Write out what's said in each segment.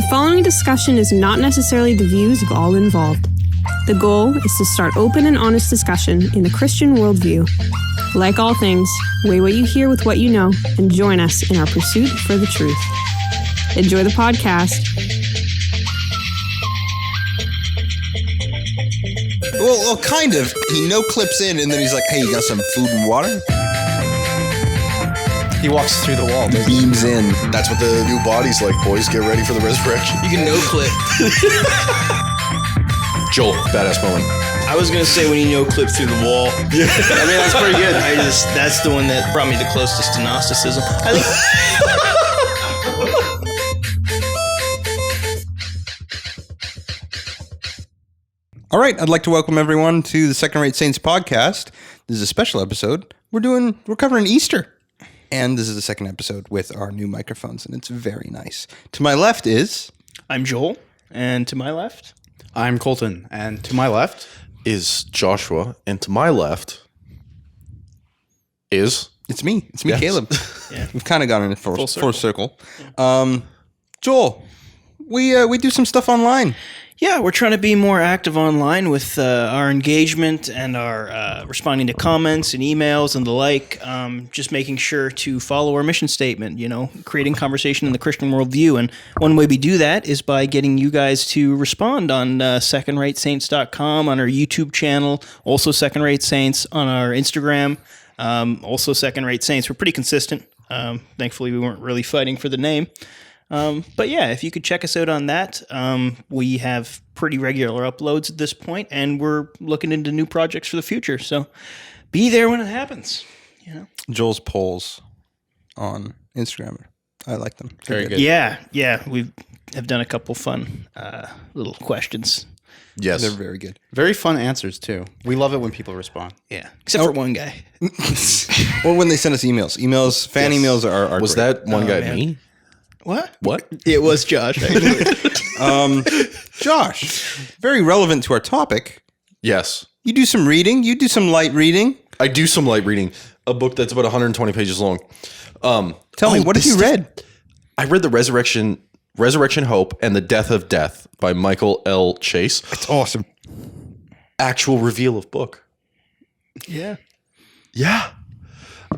The following discussion is not necessarily the views of all involved. The goal is to start open and honest discussion in the Christian worldview. Like all things, weigh what you hear with what you know and join us in our pursuit for the truth. Enjoy the podcast. Well, kind of. He no-clips in, and then he's like, hey, you got some food and water? He walks through the wall. He beams in. That's what the new body's like, boys. Get ready for the resurrection. You can no-clip. Joel, badass moment. I was going to say when you no-clip through the wall. Yeah. I mean, that's pretty good. That's the one that brought me the closest to Gnosticism. I think... All right, I'd like to welcome everyone to the Second Rate Saints podcast. This is a special episode. We're covering Easter. And this is the second episode with our new microphones, and it's very nice. To my left is... I'm Joel, and to my left... I'm Colton, and to my left... is Joshua, and to my left is... It's me, yes. Caleb. Yeah. We've kind of gone in a full circle. Yeah. Joel, we do some stuff online. Yeah, we're trying to be more active online with our engagement and our responding to comments and emails and the like. Just making sure to follow our mission statement, creating conversation in the Christian worldview. And one way we do that is by getting you guys to respond on secondRateSaints.com, on our YouTube channel, also Second Rate Saints, on our Instagram, also Second Rate Saints. We're pretty consistent. Thankfully, we weren't really fighting for the name. But yeah, if you could check us out on that, we have pretty regular uploads at this point, and we're looking into new projects for the future. So be there when it happens. Joel's polls on Instagram, I like them. Very good. Yeah, we have done a couple fun little questions. Yes. They're very good. Very fun answers, too. We love it when people respond. Yeah, except for one guy. Or when they send us emails. Fan emails are Was great. that one guy me? What? It was Josh. Josh, very relevant to our topic. Yes. You do some reading. You do some light reading. I do some light reading. A book that's about 120 pages long. Tell me, what have you read? I read The Resurrection, Hope, and the Death of Death by Michael L. Chase. It's awesome. Actual reveal of book. Yeah. Yeah.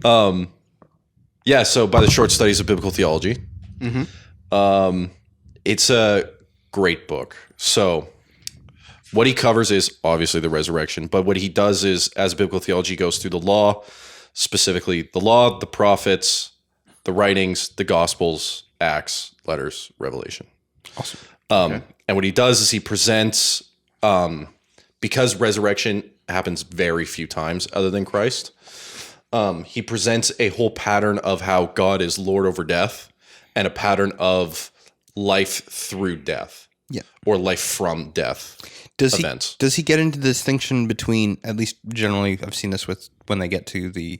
So by the Short Studies of Biblical Theology. Mm-hmm. It's a great book. So what he covers is obviously the resurrection, but what he does is, as biblical theology goes through the law, specifically the law, the prophets, the writings, the gospels, Acts, letters, Revelation. Awesome. And what he does is he presents, because resurrection happens very few times other than Christ, he presents a whole pattern of how God is Lord over death and a pattern of life through death, or life from death events. Does he get into the distinction between, at least generally, I've seen this with when they get to the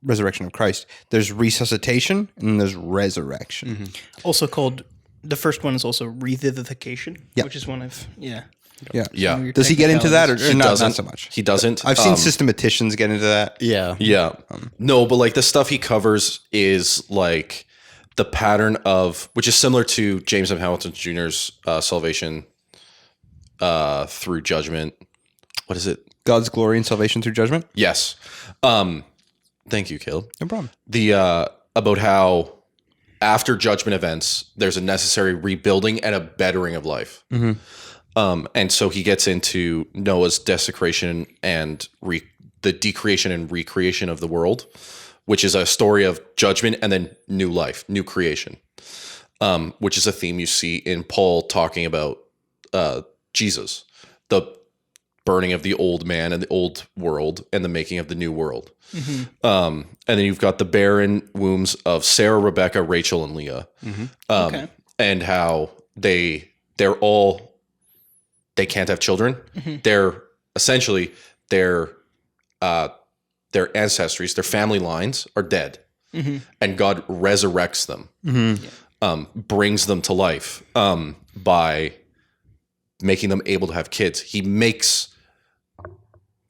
resurrection of Christ, there's resuscitation and there's resurrection. Mm-hmm. Also called, the first one is also revivification, which is one of, Yeah. Does he get into that or not so much? He doesn't. I've seen systematicians get into that. Yeah. No, but like the stuff he covers is like the pattern of, which is similar to James M. Hamilton Jr.'s salvation through judgment. What is it? God's glory and salvation through judgment? Yes. Thank you, Caleb. No problem. About how after judgment events, there's a necessary rebuilding and a bettering of life. Mm-hmm. And so he gets into Noah's desecration and the decreation and recreation of the world, which is a story of judgment and then new life, new creation, which is a theme you see in Paul talking about Jesus, the burning of the old man and the old world and the making of the new world. Mm-hmm. And then you've got the barren wombs of Sarah, Rebecca, Rachel, and Leah, and how they can't have children. Mm-hmm. They're essentially their ancestries, their family lines are dead, and God resurrects them, brings them to life by making them able to have kids. He makes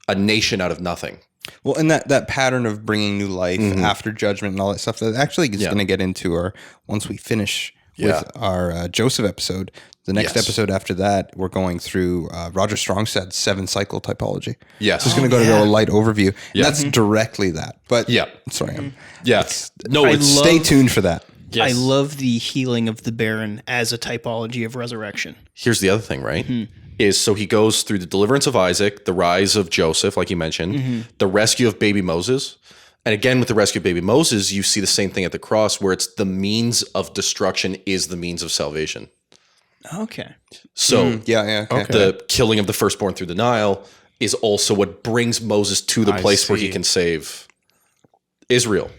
a nation out of nothing. Well, and that pattern of bringing new life after judgment and all that stuff, that actually is going to get into our, once we finish with our Joseph episode. The next episode after that, we're going through Roger Strongstad's 7-cycle typology. Yes. So it's going to go to a light overview. And that's directly that. But sorry. Stay tuned for that. I love the healing of the barren as a typology of resurrection. Here's the other thing, right? Is so he goes through the deliverance of Isaac, the rise of Joseph, like you mentioned, the rescue of baby Moses. And again, with the rescue of baby Moses, you see the same thing at the cross where it's the means of destruction is the means of salvation. Okay. So Okay. the killing of the firstborn through the Nile is also what brings Moses to the place where he can save Israel.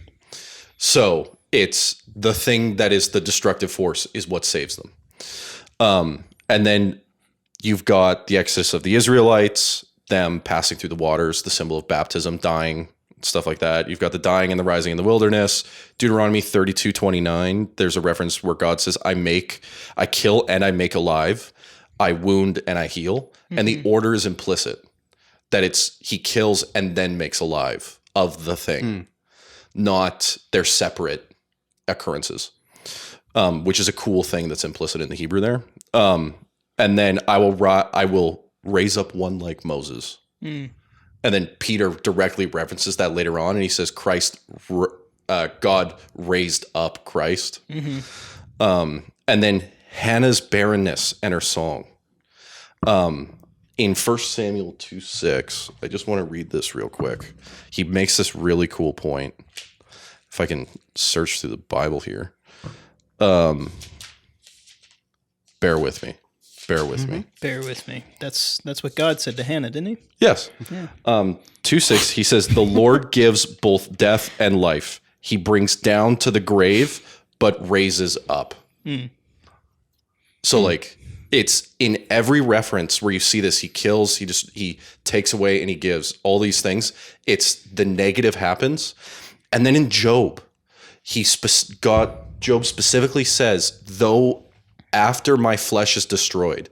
So it's the thing that is the destructive force is what saves them. And then you've got the exodus of the Israelites, them passing through the waters, the symbol of baptism, dying, stuff like that. You've got the dying and the rising in the wilderness. Deuteronomy 32:29. There's a reference where God says, I kill and I make alive. I wound and I heal. And the order is implicit that it's he kills and then makes alive of the thing, not they're separate occurrences, which is a cool thing that's implicit in the Hebrew there. And then I will raise up one like Moses. And then Peter directly references that later on, and he says, God raised up Christ. And then Hannah's barrenness and her song. In 1 Samuel 2:6, I just want to read this real quick. He makes this really cool point. If I can search through the Bible here. Bear with me. Bear with me. Bear with me. That's what God said to Hannah, didn't he? Yes. 2:6, he says, the Lord gives both death and life. He brings down to the grave, but raises up. So like it's in every reference where you see this, he kills, he takes away and he gives all these things. It's the negative happens. And then in Job, Job specifically says, though after my flesh is destroyed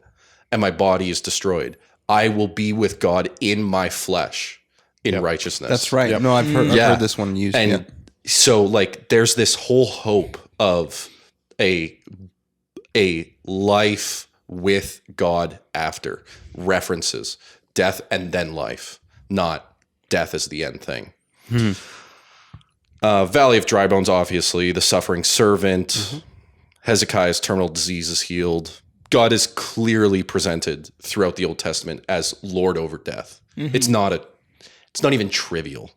and my body is destroyed, I will be with God in my flesh in righteousness. That's right. No, I've heard this one used. And so like there's this whole hope of a life with God after references death and then life, not death as the end thing. Valley of Dry Bones, obviously, the suffering servant, Hezekiah's terminal disease is healed. God is clearly presented throughout the Old Testament as Lord over death. It's not even trivial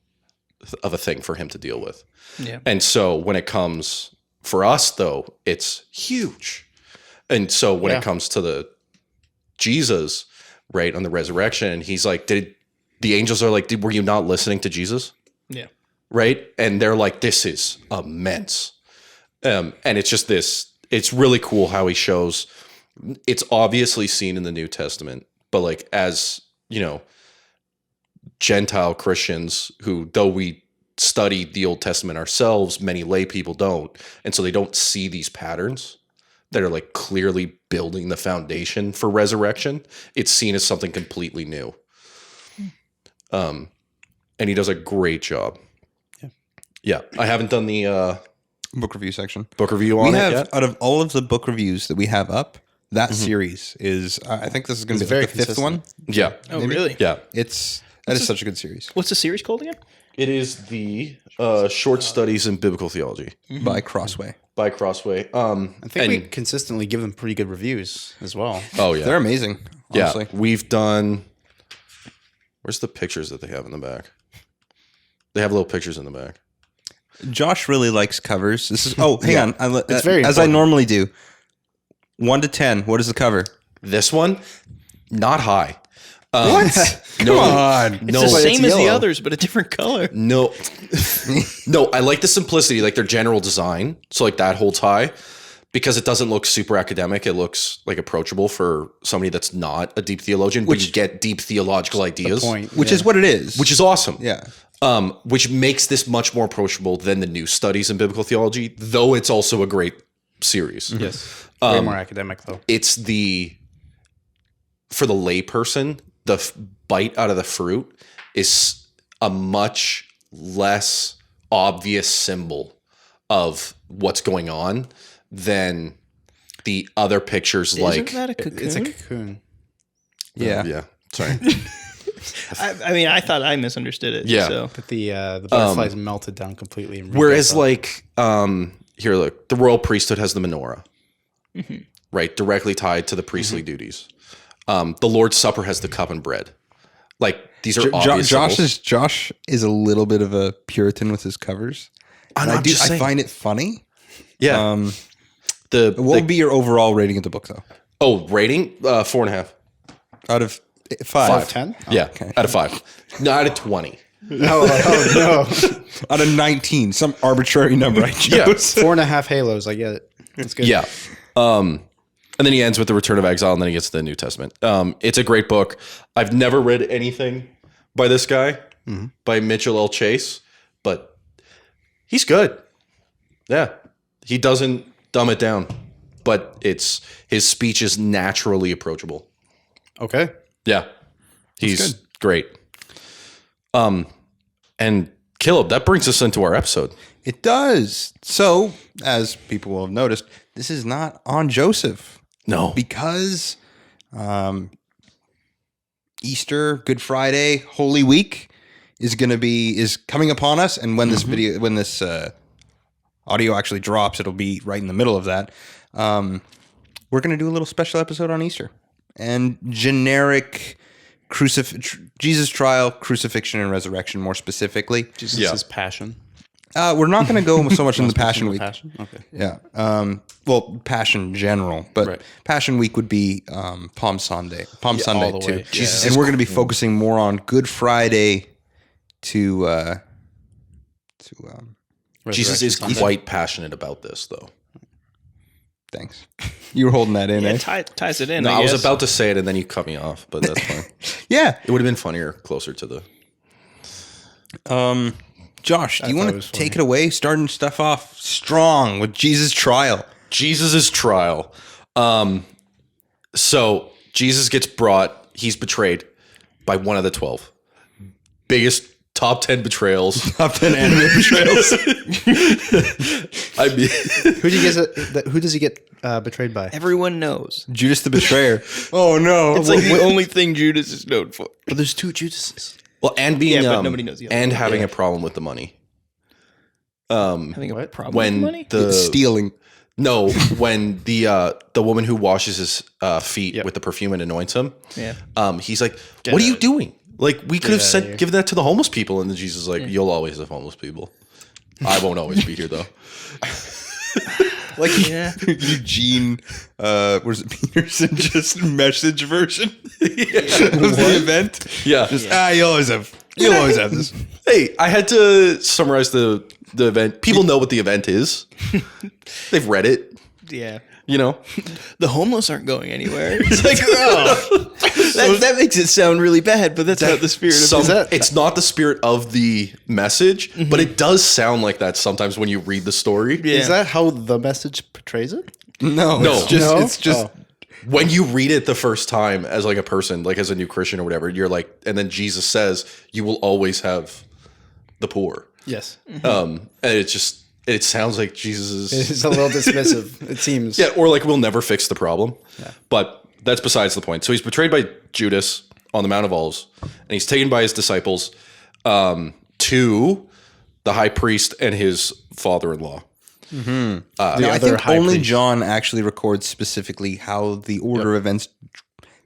of a thing for him to deal with. Yeah. And so when it comes for us, though, it's huge. And so when it comes to the Jesus, right, on the resurrection, he's like, the angels are like, were you not listening to Jesus? Yeah. Right? And they're like, this is immense. And it's just this, it's really cool how he shows, it's obviously seen in the New Testament, but like as, Gentile Christians who, though we study the Old Testament ourselves, many lay people don't. And so they don't see these patterns that are like clearly building the foundation for resurrection. It's seen as something completely new. And he does a great job. Yeah. I haven't done the book review section. Book review on it yet. Out of all of the book reviews that we have up, that series is, I think this is going to be very the fifth one. Yeah. Oh, really? Yeah. That is such a good series. What's the series called again? It is the Short Studies in Biblical Theology By Crossway. by Crossway. I think we consistently give them pretty good reviews as well. Oh yeah, They're amazing, honestly. yeah. We've done. Where's the pictures that they have in the back? They have little pictures in the back. Josh really likes covers. This is hang on. It's very as I important. normally do. 1 to 10. What is the cover? This one, not high. What? No, on. It's no, the same as the yellow. others, but a different color. no, no. I like the simplicity, like their general design. So like that holds high because it doesn't look super academic. It looks like approachable for somebody that's not a deep theologian, but you get deep theological ideas, Which is what it is. which is awesome. yeah. Which makes this much more approachable than the new studies in biblical theology, though it's also a great series. Yes. Way more academic, though. It's for the layperson, the bite out of the fruit is a much less obvious symbol of what's going on than the other pictures Isn't that a cocoon? It's a cocoon. Yeah. yeah. Sorry. I mean, I thought I misunderstood it. Yeah. So. But the butterflies melted down completely. And Whereas, rebuilt up. here, look, the royal priesthood has the menorah, right, directly tied to the priestly duties. The Lord's Supper has the cup and bread. Like these are obvious symbols. Josh is a little bit of a Puritan with his covers. And I'm just I saying. find it funny. Yeah. What would be your overall rating of the book, though? Rating 4.5 Out of 5? 10? yeah, okay. out of 5, not out of 20. No. Out of 19, some arbitrary number I chose. Yeah. 4.5 halos. I get it. That's good. Yeah. And then he ends with the Return of Exile, and then he gets to the New Testament. It's a great book. I've never read anything by this guy, by Mitchell L. Chase, but he's good. Yeah. He doesn't dumb it down, but his speech is naturally approachable. Okay. Yeah. He's great. And Caleb, that brings us into our episode. It does. So, as people will have noticed, this is not on Joseph. No. Because Easter, Good Friday, Holy Week is coming upon us, and when this audio actually drops, it'll be right in the middle of that. We're going to do a little special episode on Easter and generic Jesus trial, crucifixion, and resurrection, more specifically. Jesus' passion. We're not going to go so much in the Passion Week. Passion? Okay. Yeah. Well, Passion general, but Right. Passion Week would be Palm Sunday all too. the way. Jesus, and we're going to be focusing more on Good Friday to Jesus is Resurrection Sunday. quite passionate about this, though. thanks. You were holding that in, Yeah, eh? ties it in. No, I was guess. about to say it, and then you cut me off, but that's fine. Yeah. It would have been funnier closer to the... Josh, do you thought want it to was take it away, starting stuff off strong with Jesus' trial? Jesus' trial. So Jesus gets brought, he's betrayed by one of the 12. Biggest top 10 betrayals. Top 10 anime betrayals. I mean, Who does he get betrayed by? Everyone knows. Judas the betrayer. Oh, no. It's like the only thing Judas is known for. But there's 2 Judases. well, and being Yeah, but nobody knows the other and one. having a problem with the money. Having a problem with When money? Stealing. no, when the woman who washes his feet with the perfume and anoints him, Yeah. he's like, "What are you doing? Like, we could have outta here." given that to the homeless people." And then Jesus is like, "You'll always have homeless people. I won't always be here, though." Like Yeah. Eugene, was it Peterson? Just message version of the event. Yeah. You'll always have this. Hey, I had to summarize the event. People know what the event is. They've read it, Yeah. you know. The homeless aren't going anywhere. It's like, oh, that makes it sound really bad, but that's not the spirit of it. It's not the spirit of the message, but it does sound like that sometimes when you read the story. Yeah. Is that how the message portrays it? No, No. it's just Oh. When you read it the first time as like a person, like as a new Christian or whatever, you're like, and then Jesus says, "You will always have the poor." Yes. And it sounds like Jesus is It's a little dismissive, it seems. yeah, or like we'll never fix the problem. But that's besides the point. So he's betrayed by Judas on the Mount of Olives, and he's taken by his disciples to the high priest and his father-in-law. I other think high only priest. John actually records specifically how the order of events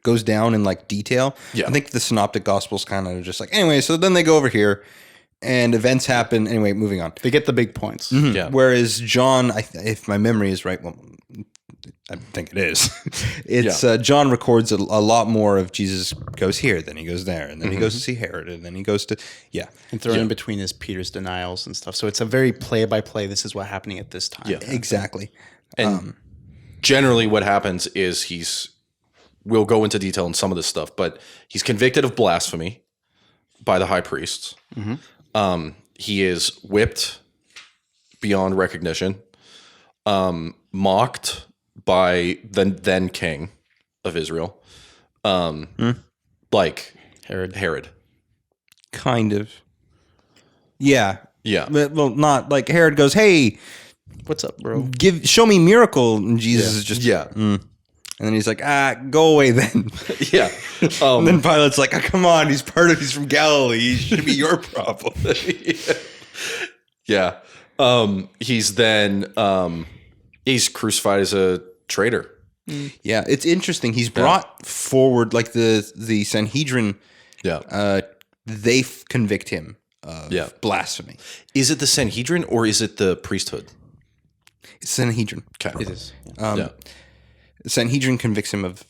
goes down in like detail. Yeah. I think the synoptic gospels kind of just like, anyway, so then they go over here and events happen. Anyway, moving on. They get the big points. Yeah. Whereas John, if my memory is right, well, I think it is. It's John records a lot more of Jesus goes here, then he goes there, and then he goes to see Herod, and then he goes to And thrown in between is Peter's denials and stuff. So it's a very play-by-play, this is what happening at this time. Yeah. exactly. And generally what happens is we'll go into detail in some of this stuff, but he's convicted of blasphemy by the high priests. He is whipped beyond recognition, mocked by the then king of Israel, like Herod. Kind of. Yeah. Yeah. But, well, not like Herod goes, hey, What's up, bro? Show me miracle. And Jesus is just, Yeah. And then he's like, go away then. Yeah. And then Pilate's like, come on, he's from Galilee. He should be your problem. Yeah. He's then he's crucified as a traitor. Yeah, it's interesting. He's brought forward, like the Sanhedrin, they convict him of blasphemy. Is it the Sanhedrin or is it the priesthood? It's Sanhedrin. Okay. It is. Sanhedrin convicts him of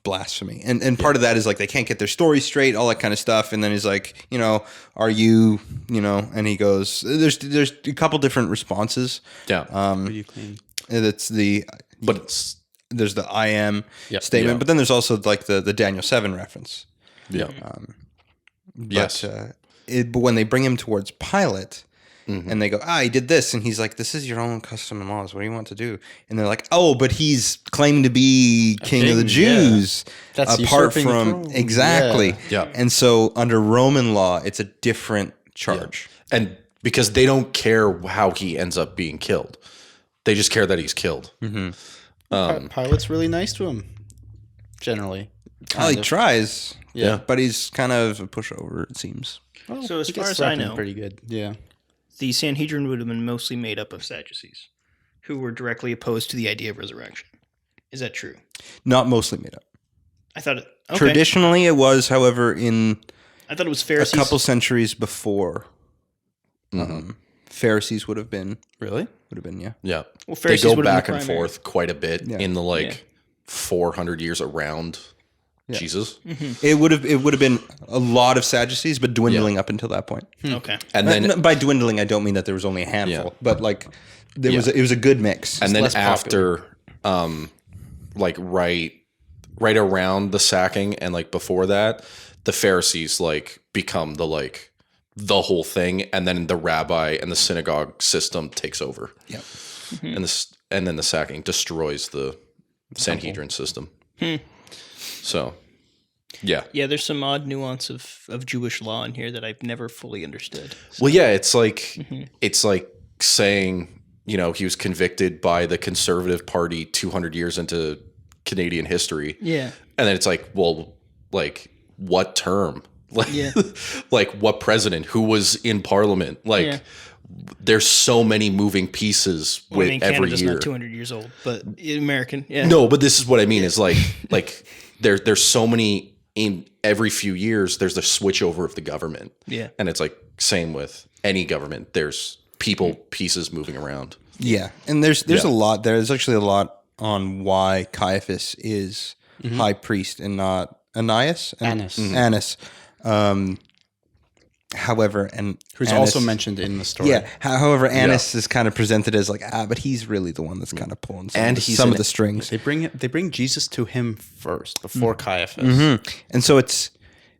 blasphemy. And part of that is like they can't get their story straight, all that kind of stuff. And then he's like, are you, and he goes, there's a couple different responses. Yeah. What do you claim? It's there's the I am statement, Yeah. but then there's also like the Daniel 7 reference. Yeah. But when they bring him towards Pilate, and they go, he did this, and he's like, this is your own custom and laws. What do you want to do? And they're like, but he's claiming to be king of the Jews, That's apart usurping the from throne. exactly. Yeah. And so under Roman law, it's a different charge. And because they don't care how he ends up being killed, they just care that he's killed. Pilate's really nice to him, generally. He tries, Yeah. but he's kind of a pushover, it seems. Well, So as he far gets as I threatened know- pretty good. Yeah. The Sanhedrin would have been mostly made up of Sadducees, who were directly opposed to the idea of resurrection. Is that true? Not mostly made up. I thought it. Okay. Traditionally, it was, however, in I thought it was a Pharisees. couple centuries before, Pharisees would have been, Really? yeah. Yeah. Well, They Pharisees go would have been back the and primary. forth quite a bit in the 400 years around Jesus. It would have been a lot of Sadducees, but dwindling up until that point. Okay. And then By dwindling, I don't mean that there was only a handful, but like it was a good mix. and then less after right around the sacking and like before that, the Pharisees like become the whole thing, and then the rabbi and the synagogue system takes over. Yep. And then the sacking destroys the Sanhedrin system. So, yeah. Yeah, there's some odd nuance of Jewish law in here that I've never fully understood. Well, yeah, it's like saying, he was convicted by the Conservative Party 200 years into Canadian history. Yeah. And then it's like, well, like what term? Like, Yeah. like what president? Who was in Parliament? Like, Yeah. there's so many moving pieces Well, with I mean, every Canada's year. not 200 years old, but American. Yeah. No, but this is what I mean is like there's so many in every few years there's a switch over of the government. Yeah. And it's like same with any government. There's pieces moving around. Yeah, and there's a lot there. There's actually a lot on why Caiaphas is high priest and not Annas. Annas. However, Who's Annas, also mentioned in the story. Yeah. However, Annas is kind of presented as like, but he's really the one that's kind of pulling some of the strings. They bring Jesus to him first before Caiaphas. And so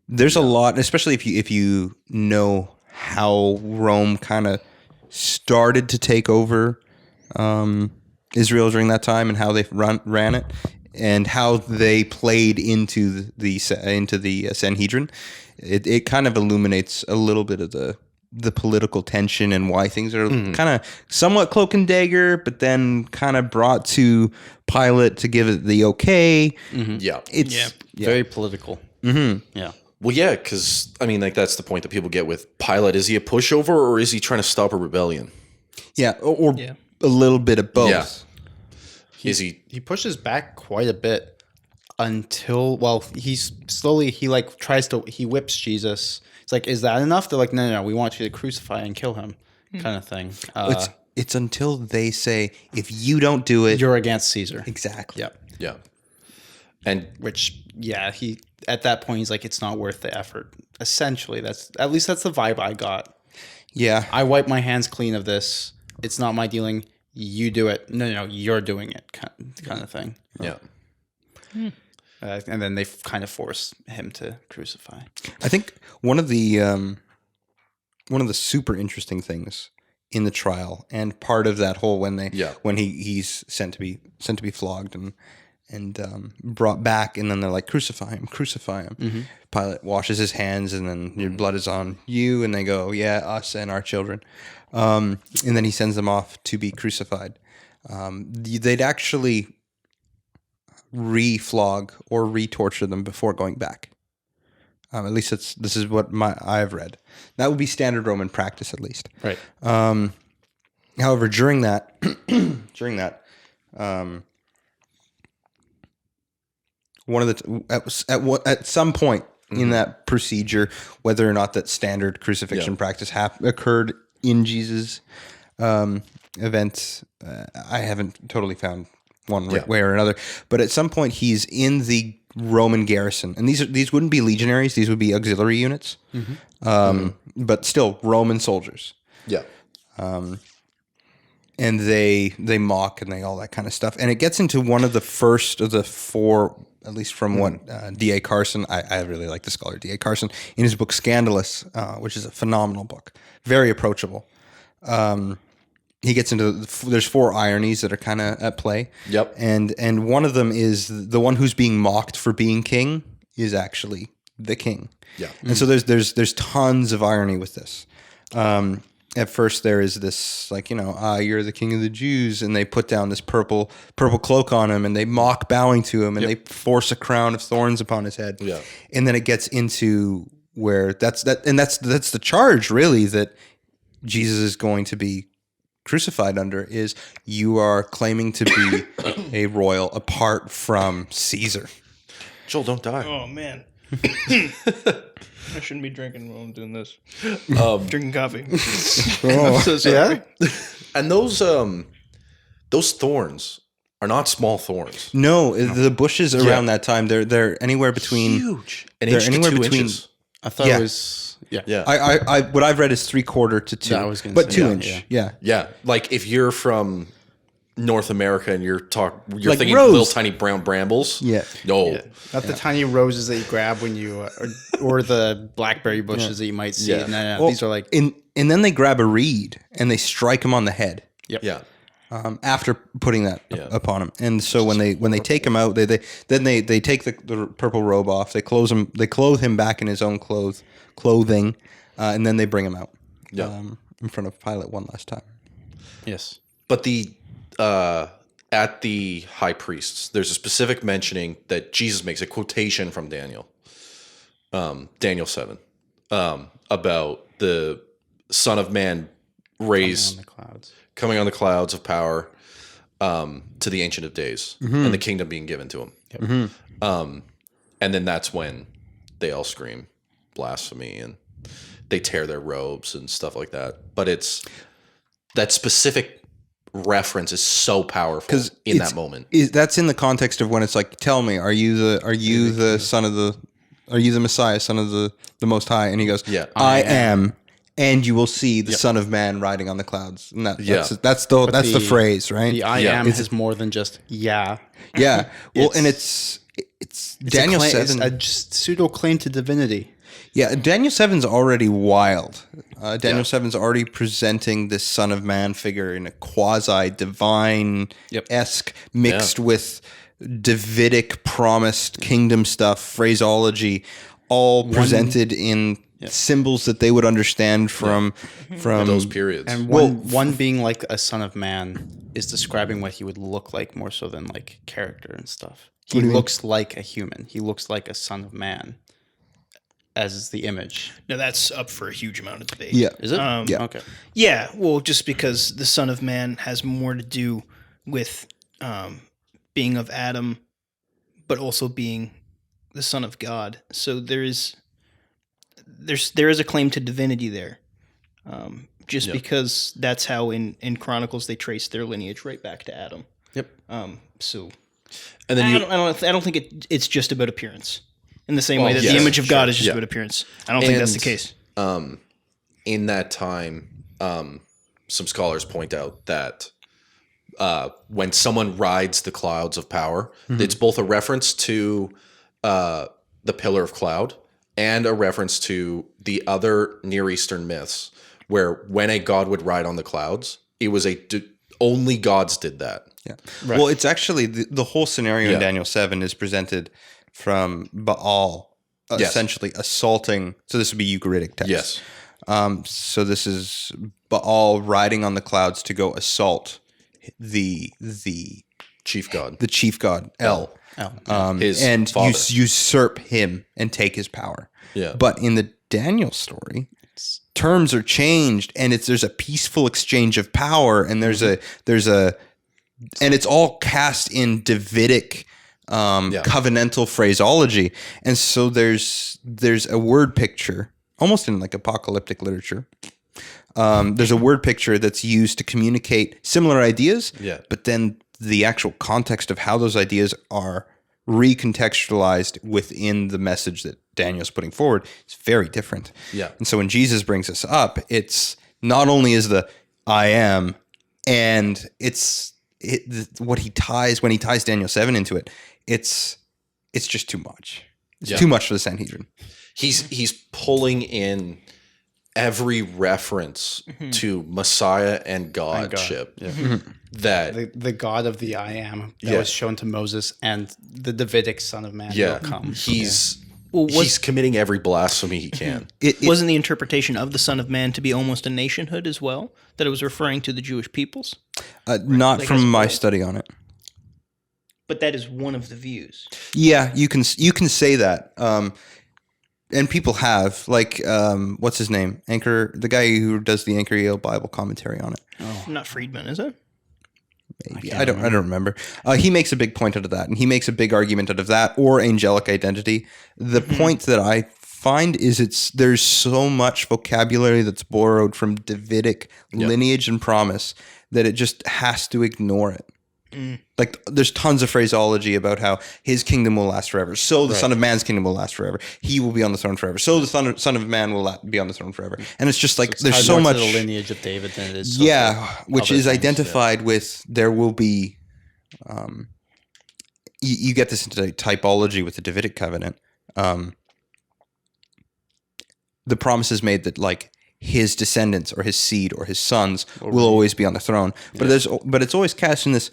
there's a lot, especially if you know how Rome kind of started to take over Israel during that time and how they ran it and how they played into the Sanhedrin. It kind of illuminates a little bit of the political tension and why things are kind of somewhat cloak and dagger, but then kind of brought to Pilate to give it the okay. Yeah. It's Very political. Yeah. Well, yeah, because I mean, like that's the point that people get with Pilate. Is he a pushover or is he trying to stop a rebellion? Yeah, or a little bit of both. Yeah. Is he? He pushes back quite a bit until he whips Jesus. It's like, is that enough? They're like, no, we want you to crucify and kill him, kind of thing. It's until they say, if you don't do it, You're against Caesar. exactly. Yeah. Yeah. And Which, he at that point he's like, it's not worth the effort. Essentially, that's the vibe I got. Yeah. I wipe my hands clean of this. It's not my dealing. You do it. No, you're doing it, kind of thing. yeah. And then they kind of force him to crucify. I think one of the super interesting things in the trial and part of that whole when he's sent to be flogged brought back, and then they're like, crucify him, crucify him. Mm-hmm. Pilate washes his hands, and then your blood is on you, and they go, yeah, us and our children. And then he sends them off to be crucified. They'd actually re-flog or re-torture them before going back. At least this is what I've read. That would be standard Roman practice, at least. Right. However, during that, one of the at some point in that procedure, whether or not that standard crucifixion practice occurred in Jesus' events, I haven't totally found one way or another. But at some point, he's in the Roman garrison, and these wouldn't be legionaries; these would be auxiliary units, but still Roman soldiers. Yeah. And they mock and they all that kind of stuff, and it gets into one of the first of the four, at least from what D.A. Carson. I really like the scholar D.A. Carson in his book Scandalous, which is a phenomenal book, very approachable. He gets into there's four ironies that are kind of at play. Yep. And one of them is the one who's being mocked for being king is actually the king. Yeah. And so there's tons of irony with this. At first there is this like, you're the king of the Jews, and they put down this purple cloak on him, and they mock bowing to him, and they force a crown of thorns upon his head. Yeah. And then it gets into where that's the charge really that Jesus is going to be crucified under, is you are claiming to be a royal apart from Caesar. Joel, don't die. Oh man. I shouldn't be drinking while I'm doing this. Drinking coffee. I'm so sorry. And those thorns are not small thorns. No, the bushes around that time they're anywhere between Huge. An they're inch to anywhere 2 between. inches. I thought it was Yeah. I what I've read is 3/4 to 2. Yeah, I was gonna but say, 2 inch. Yeah. Yeah. Like if you're from North America and you're Like thinking rose. little tiny brown brambles. Yeah. No. not the tiny roses that you grab when you or the blackberry bushes that you might see. Yeah. No, Well, these are like and then they grab a reed and they strike him on the head. Yeah. After putting that upon him, and so when they take him out, they take the purple robe off. They clothe him back in his own clothing, and then they bring him out in front of Pilate one last time. yes. But at the high priests, there's a specific mentioning that Jesus makes a quotation from Daniel, Daniel 7, about the Son of Man raised On the clouds. coming on the clouds of power to the Ancient of Days, and the kingdom being given to him. Yep. And then that's when they all scream blasphemy and they tear their robes and stuff like that. But it's that specific reference is so powerful in that moment. That's in the context of when it's like, tell me, are you the son of the, are you the Messiah, son of the Most High? And he goes, I am. And you will see the Son of Man riding on the clouds. And that's the phrase, right? The I am is more than just Yeah. Well, and it's Daniel 7. It's a pseudo claim to divinity. Yeah, Daniel 7's already wild. Daniel 7's already presenting this Son of Man figure in a quasi-divine-esque mixed with Davidic promised kingdom stuff, phraseology, all presented in symbols that they would understand from Those periods. And one being like a son of man is describing what he would look like more so than like character and stuff. He looks like a human. He looks like a son of man as the image. Now that's up for a huge amount of debate. Yeah. Is it? Yeah. Okay. Yeah, well, just because the Son of Man has more to do with being of Adam, but also being the Son of God. So there is a claim to divinity there, because that's how in Chronicles they trace their lineage right back to Adam. Yep. So, And then I don't think it's just about appearance. In the same way that the image of God is just about appearance. I don't think that's the case. In that time, some scholars point out that when someone rides the clouds of power, it's both a reference to the pillar of cloud and a reference to the other Near Eastern myths, where when a god would ride on the clouds, it was only gods did that. Yeah. Right. Well, it's actually the whole scenario in Yeah. Daniel 7 is presented from Baal Yes. essentially assaulting. So this would be Ugaritic text. Yes. So this is Baal riding on the clouds to go assault the Chief God. chief god El. His and father. usurp him and take his power. Yeah. But in the Daniel story, terms are changed, and there's a peaceful exchange of power, and there's a and it's all cast in Davidic covenantal phraseology, and so there's a word picture, almost in like apocalyptic literature. There's a word picture that's used to communicate similar ideas, but then the actual context of how those ideas are recontextualized within the message that Daniel's putting forward is very different. Yeah. And so when Jesus brings us up, it's not only is the I am, and what he ties when he ties Daniel 7 into it, it's just too much. It's too much for the Sanhedrin. He's pulling in every reference to Messiah and Godship that The God of the I am that was shown to Moses, and the Davidic Son of Man will come. he's was- he's committing every blasphemy he can. Wasn't the interpretation of the Son of Man to be almost a nationhood as well? That it was referring to the Jewish peoples? Not Like from as my well. study on it. But that is one of the views. Yeah, you can say that. And people have, like, what's his name? The guy who does the Anchor Yale Bible commentary on it. Not Friedman, is it? Maybe. I don't remember. He makes a big point out of that, and he makes a big argument out of that or angelic identity. The point that I find is there's so much vocabulary that's borrowed from Davidic lineage and promise that it just has to ignore it. Like, there's tons of phraseology about how his kingdom will last forever. So the Son of Man's kingdom will last forever. He will be on the throne forever. So the Son of Man will be on the throne forever. And it's just like, there's so much to the lineage of David than it is. which is identified with, there will be, you get this into typology with the Davidic covenant. The promise is made that, like, his descendants or his seed or his sons will always be on the throne. But it's always cast in this,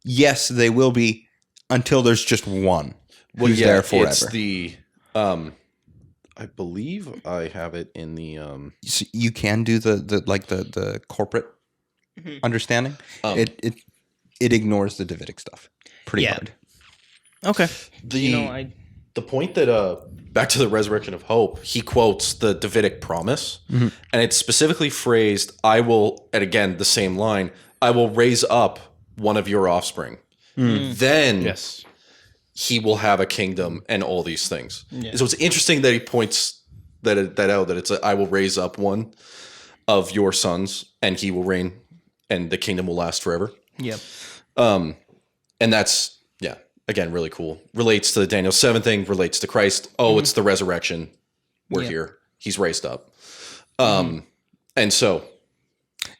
yes, they will be until there's just one who's there forever. It's the I believe I have it in the So you can do the corporate understanding. It ignores the Davidic stuff pretty hard. Okay. the point that back to the resurrection of hope, he quotes the Davidic promise, and it's specifically phrased, I will, and again the same line, I will raise up one of your offspring. Then he will have a kingdom and all these things. So it's interesting that he points that out, that it's I will raise up one of your sons and he will reign and the kingdom will last forever. Yep. And that's, again, really cool. Relates to the Daniel 7 thing, relates to Christ. It's the resurrection. We're here. He's raised up. And so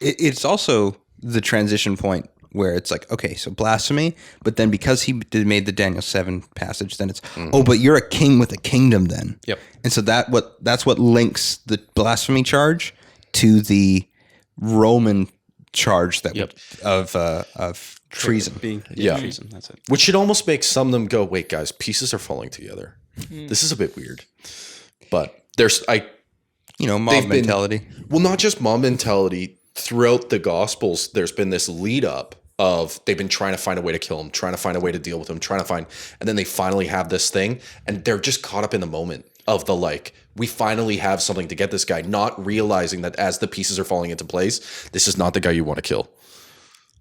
It's also the transition point where it's like, okay, so blasphemy, but then because he made the Daniel 7 passage, then it's, but you're a king with a kingdom then. Yep. And so that's what links the blasphemy charge to the Roman charge that of treason. Treason, that's it. which should almost make some of them go, wait, guys, pieces are falling together. This is a bit weird. But there's, mob mentality. Well, not just mob mentality. Throughout the Gospels, there's been this lead up of they've been trying to find a way to kill him, trying to find a way to deal with him, and then they finally have this thing, and they're just caught up in the moment of the, like, we finally have something to get this guy, not realizing that as the pieces are falling into place, this is not the guy you want to kill.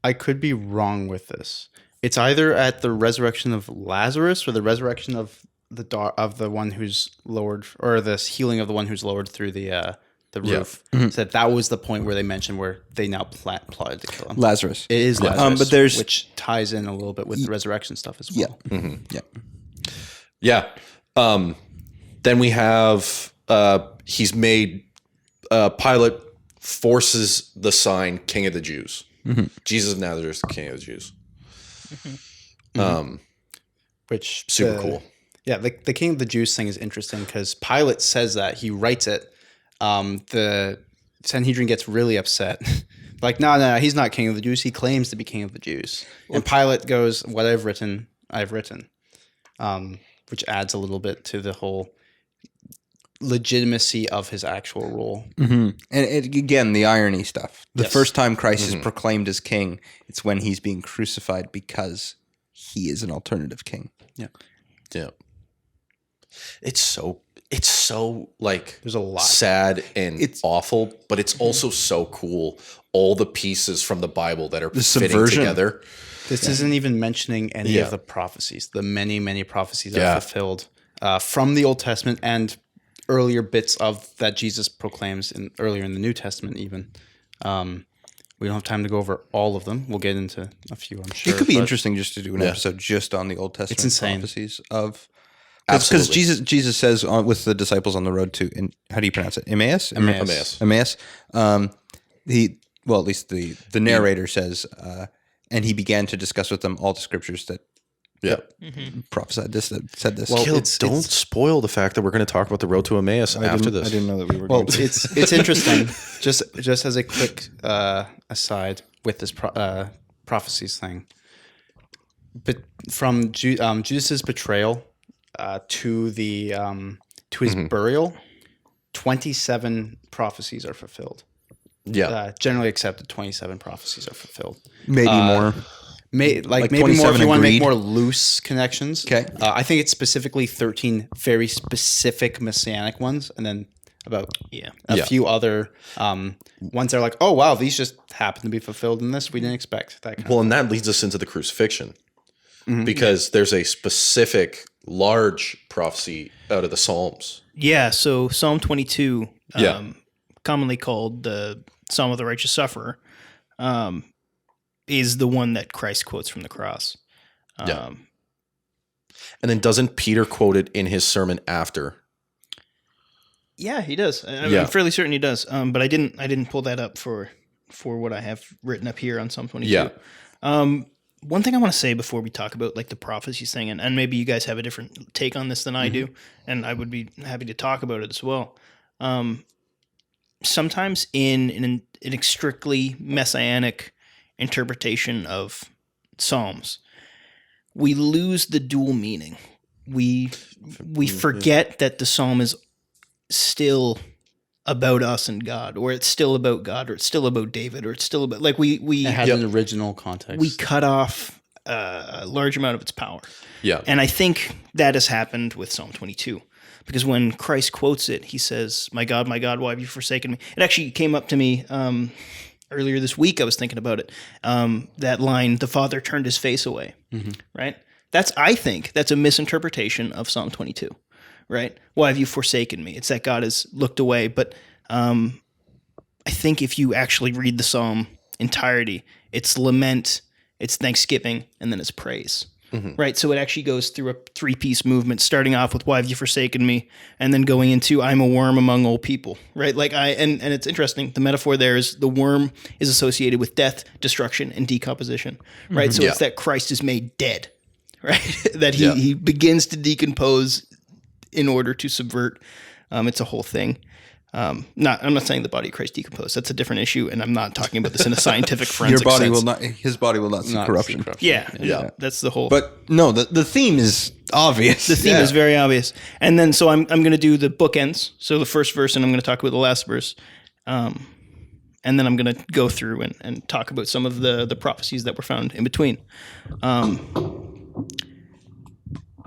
I could be wrong with this. It's either at the resurrection of Lazarus or the resurrection of the one who's lowered, or the healing of the one who's lowered through the roof. So that was the point where they mentioned where they now plotted to kill him. Lazarus. It is Lazarus, but which ties in a little bit with the resurrection stuff as well. Then we have he's made Pilate forces the sign King of the Jews. Jesus of Nazareth is the King of the Jews. Which super cool. Yeah, the King of the Jews thing is interesting because Pilate says that, he writes it. The Sanhedrin gets really upset Like, no, he's not king of the Jews. He claims to be king of the Jews. And Pilate goes, what I've written, which adds a little bit to the whole legitimacy of his actual role. And again, the irony stuff. The first time Christ is proclaimed as king, it's when he's being crucified because he is an alternative king. Yeah. Yeah. It's so like There's a lot. sad and it's awful, but it's also so cool. All the pieces from the Bible that are fitting subversion. together. This isn't even mentioning any of the prophecies. The many, many prophecies are fulfilled from the Old Testament and earlier bits of that Jesus proclaims earlier in the New Testament even. We don't have time to go over all of them. We'll get into a few, I'm sure. It could be interesting just to do an episode just on the Old Testament prophecies of... Because Jesus says with the disciples on the road to, how do you pronounce it? Emmaus? Emmaus. At least the narrator says, and he began to discuss with them all the scriptures that prophesied this, that said this. Well, don't spoil the fact that we're going to talk about the road to Emmaus after this. I didn't know that we were Well, going to. it's interesting. Just as a quick aside with this prophecies thing, but from Judas's betrayal to his burial, 27 prophecies are fulfilled. Yeah, generally accepted 27 prophecies are fulfilled. Maybe more. Maybe more if you want to make more loose connections. Okay. I think it's specifically 13 very specific messianic ones, and then about a few other ones that are like, oh wow, these just happen to be fulfilled in this. We didn't expect that. And that leads us into the crucifixion, because there's a specific large prophecy out of the Psalms. Yeah, so Psalm 22, commonly called the Psalm of the Righteous Sufferer, is the one that Christ quotes from the cross. And then doesn't Peter quote it in his sermon after? Yeah, he does. I'm fairly certain he does. But I didn't pull that up for what I have written up here on Psalm 22. Yeah. One thing I want to say before we talk about like the prophecies thing, and maybe you guys have a different take on this than I do, and I would be happy to talk about it as well. Sometimes in an strictly messianic interpretation of Psalms, we lose the dual meaning. We forget that the Psalm is still about us and God, or it's still about God, or it's still about David, or it's still about it has an original context. We cut off a large amount of its power. Yeah. And I think that has happened with Psalm 22. Because when Christ quotes it, he says, my God, why have you forsaken me? It actually came up to me earlier this week. I was thinking about it. That line, the Father turned his face away, right? I think that's a misinterpretation of Psalm 22, right? Why have you forsaken me? It's that God has looked away. But I think if you actually read the Psalm entirety, it's lament, it's thanksgiving, and then it's praise. Right, so it actually goes through a three-piece movement, starting off with "Why have you forsaken me," and then going into "I'm a worm among all people." Right, and it's interesting. The metaphor there is the worm is associated with death, destruction, and decomposition. Right, so it's that Christ is made dead. Right, that he begins to decompose in order to subvert. It's a whole thing. I'm not saying the body of Christ decomposed. That's a different issue, and I'm not talking about this in a scientific forensic sense. His body will not see corruption. Yeah, that's the whole. But no, the theme is obvious. The theme is very obvious. And then, so I'm going to do the bookends. So the first verse, and I'm going to talk about the last verse. And then I'm going to go through and talk about some of the prophecies that were found in between.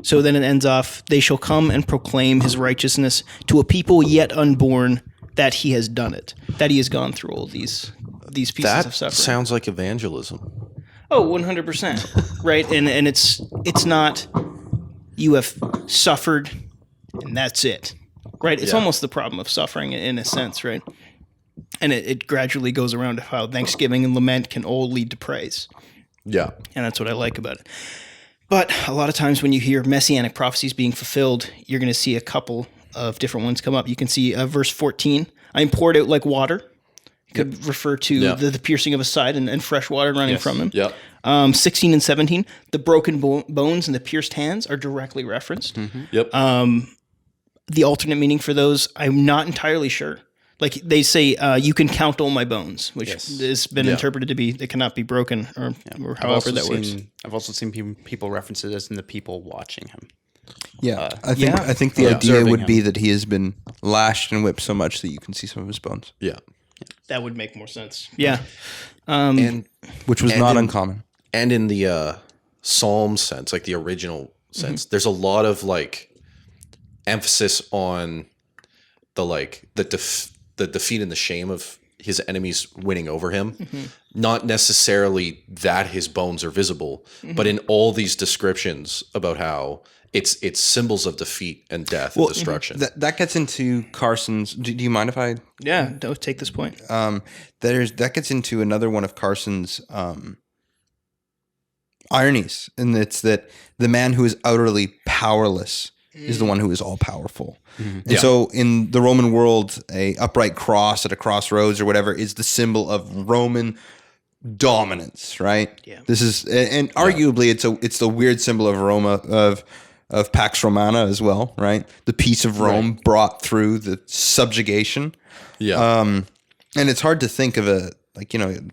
So then it ends off, they shall come and proclaim his righteousness to a people yet unborn, that he has done it, that he has gone through all these pieces of suffering. That sounds like evangelism. Oh, 100%. Right. And it's not, you have suffered and that's it. Right. It's almost the problem of suffering in a sense. Right. And it gradually goes around to how thanksgiving and lament can all lead to praise. Yeah. And that's what I like about it. But a lot of times when you hear messianic prophecies being fulfilled, you're going to see a couple of different ones come up. You can see verse 14, I am poured out like water. It could refer to the piercing of his side and fresh water running from him. Yep. 16 and 17, the broken bones and the pierced hands are directly referenced. Yep. The alternate meaning for those, I'm not entirely sure. Like they say, you can count all my bones, which Yes. has been interpreted to be, they cannot be broken, or however that works. I've also seen people reference it as in the people watching him. Yeah, I think the idea observing would be him. that he has been lashed and whipped so much that you can see some of his bones, Yeah. That would make more sense. Yeah. And which was And not in- uncommon. and in the Psalm sense, like the original sense, there's a lot of like emphasis on the defeat and the shame of his enemies winning over him. Not necessarily that his bones are visible, but in all these descriptions about how it's symbols of defeat and death and destruction. That gets into Carson's. Do you mind if I? Yeah. Don't take this point. That gets into another one of Carson's ironies, and it's that the man who is utterly powerless is the one who is all powerful. And so in the Roman world, a upright cross at a crossroads or whatever is the symbol of Roman dominance, right? Yeah. This is, and arguably it's the weird symbol of Roma, of Pax Romana as well, right? The peace of Rome brought through the subjugation. Yeah. And it's hard to think of a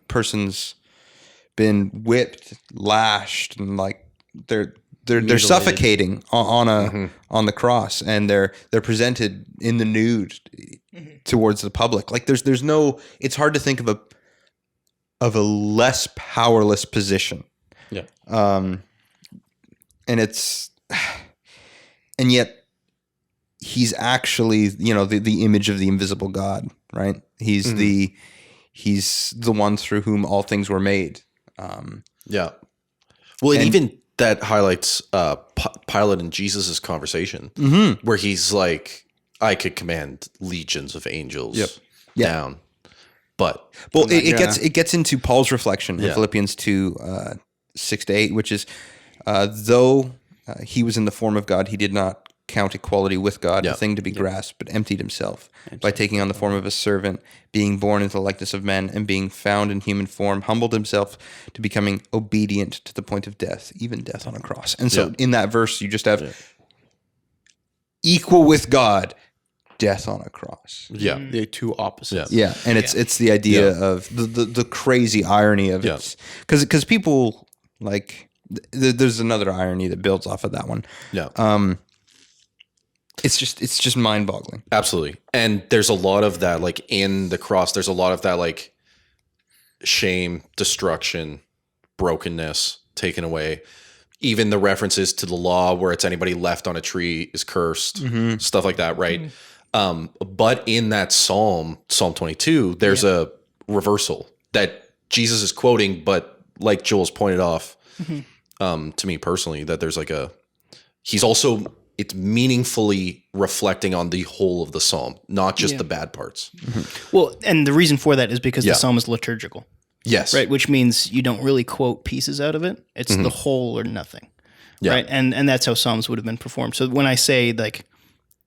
person's been whipped, lashed, and like they're suffocating on the cross, and they're presented in the nude towards the public. Like there's no. It's hard to think of a less powerless position. Yeah. And yet he's actually the image of the invisible God, right? He's the one through whom all things were made. Yeah. Well, and even that highlights Pilate and Jesus's conversation, where he's like, "I could command legions of angels down," but it gets into Paul's reflection in Philippians 2, 6-8, which is, though he was in the form of God, he did not count equality with God a thing to be grasped, but emptied himself by taking on the form of a servant, being born into the likeness of men, and being found in human form, humbled himself to becoming obedient to the point of death, even death on a cross. And so in that verse, you just have equal with God, death on a cross. Yeah. They're two opposites. Yeah, and it's the idea of the crazy irony of it, because people like there's another irony that builds off of that one. Yeah. It's just mind-boggling. Absolutely. And there's a lot of that, like in the cross, there's a lot of that, like shame, destruction, brokenness taken away. Even the references to the law where it's anybody left on a tree is cursed, stuff like that, right? But in that Psalm 22, there's a reversal that Jesus is quoting, but like Joel's pointed off to me personally, that there's like it's meaningfully reflecting on the whole of the psalm, not just the bad parts. Well, and the reason for that is because the psalm is liturgical. Yes. Right. Which means you don't really quote pieces out of it. It's the whole or nothing. Yeah. Right. And that's how Psalms would have been performed. So when I say like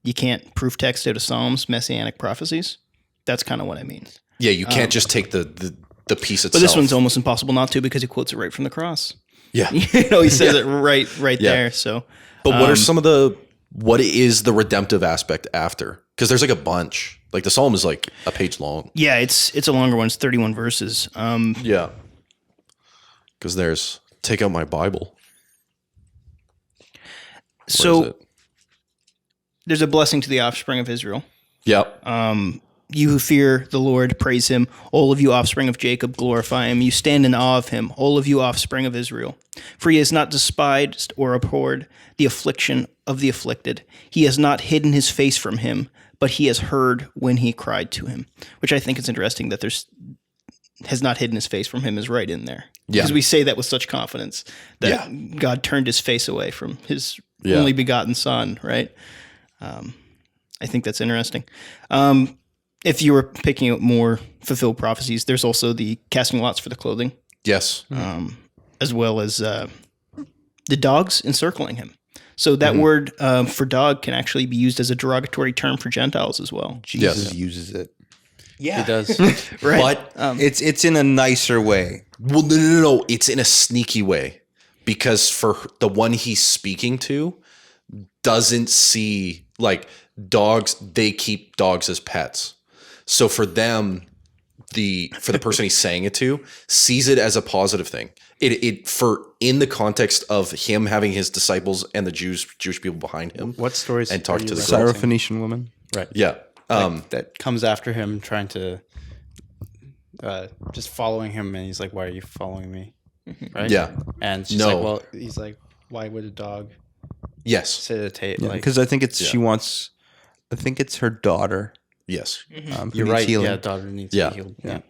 you can't proof text out of Psalms, messianic prophecies, that's kind of what I mean. Yeah. You can't just take the piece itself. But this one's almost impossible not to, because he quotes it right from the cross. Yeah. He says it right there. So But what are what is the redemptive aspect after? Because there's like a bunch. Like the psalm is like a page long. yeah, it's a longer one. It's 31 verses. Yeah. Because there's take out my Bible. Where is So it? there's a blessing to the offspring of Israel. Yep. You who fear the Lord, praise him. All of you offspring of Jacob, glorify him. You stand in awe of him, all of you offspring of Israel. For he has not despised or abhorred the affliction of the afflicted. He has not hidden his face from him, but he has heard when he cried to him. Which I think is interesting that has not hidden his face from him is right in there. Yeah. Because we say that with such confidence that God turned his face away from his Yeah. only begotten son, right? I think that's interesting. If you were picking out more fulfilled prophecies, there's also the casting lots for the clothing, Yes. as well as the dogs encircling him. So that word for dog can actually be used as a derogatory term for Gentiles as well. Jesus uses it. Yeah, He does. right. But It's in a nicer way. well, no. It's in a sneaky way, because for the one he's speaking to doesn't see like dogs. They keep dogs as pets. So for them, for the person he's saying it to, sees it as a positive thing. In the context of him having his disciples and the Jewish people behind him. What stories and talk are to you the Syrophoenician woman. Right. Yeah. That comes after him trying to just following him, and he's like, "Why are you following me?" Right? Yeah. And she's like, "Well," he's like, "Why would a dog Yes. sit at a table?" Yeah, because I think she wants. I think it's her daughter. Yes. Who You're needs right. healing. Yeah, daughter needs to be healed. Yeah.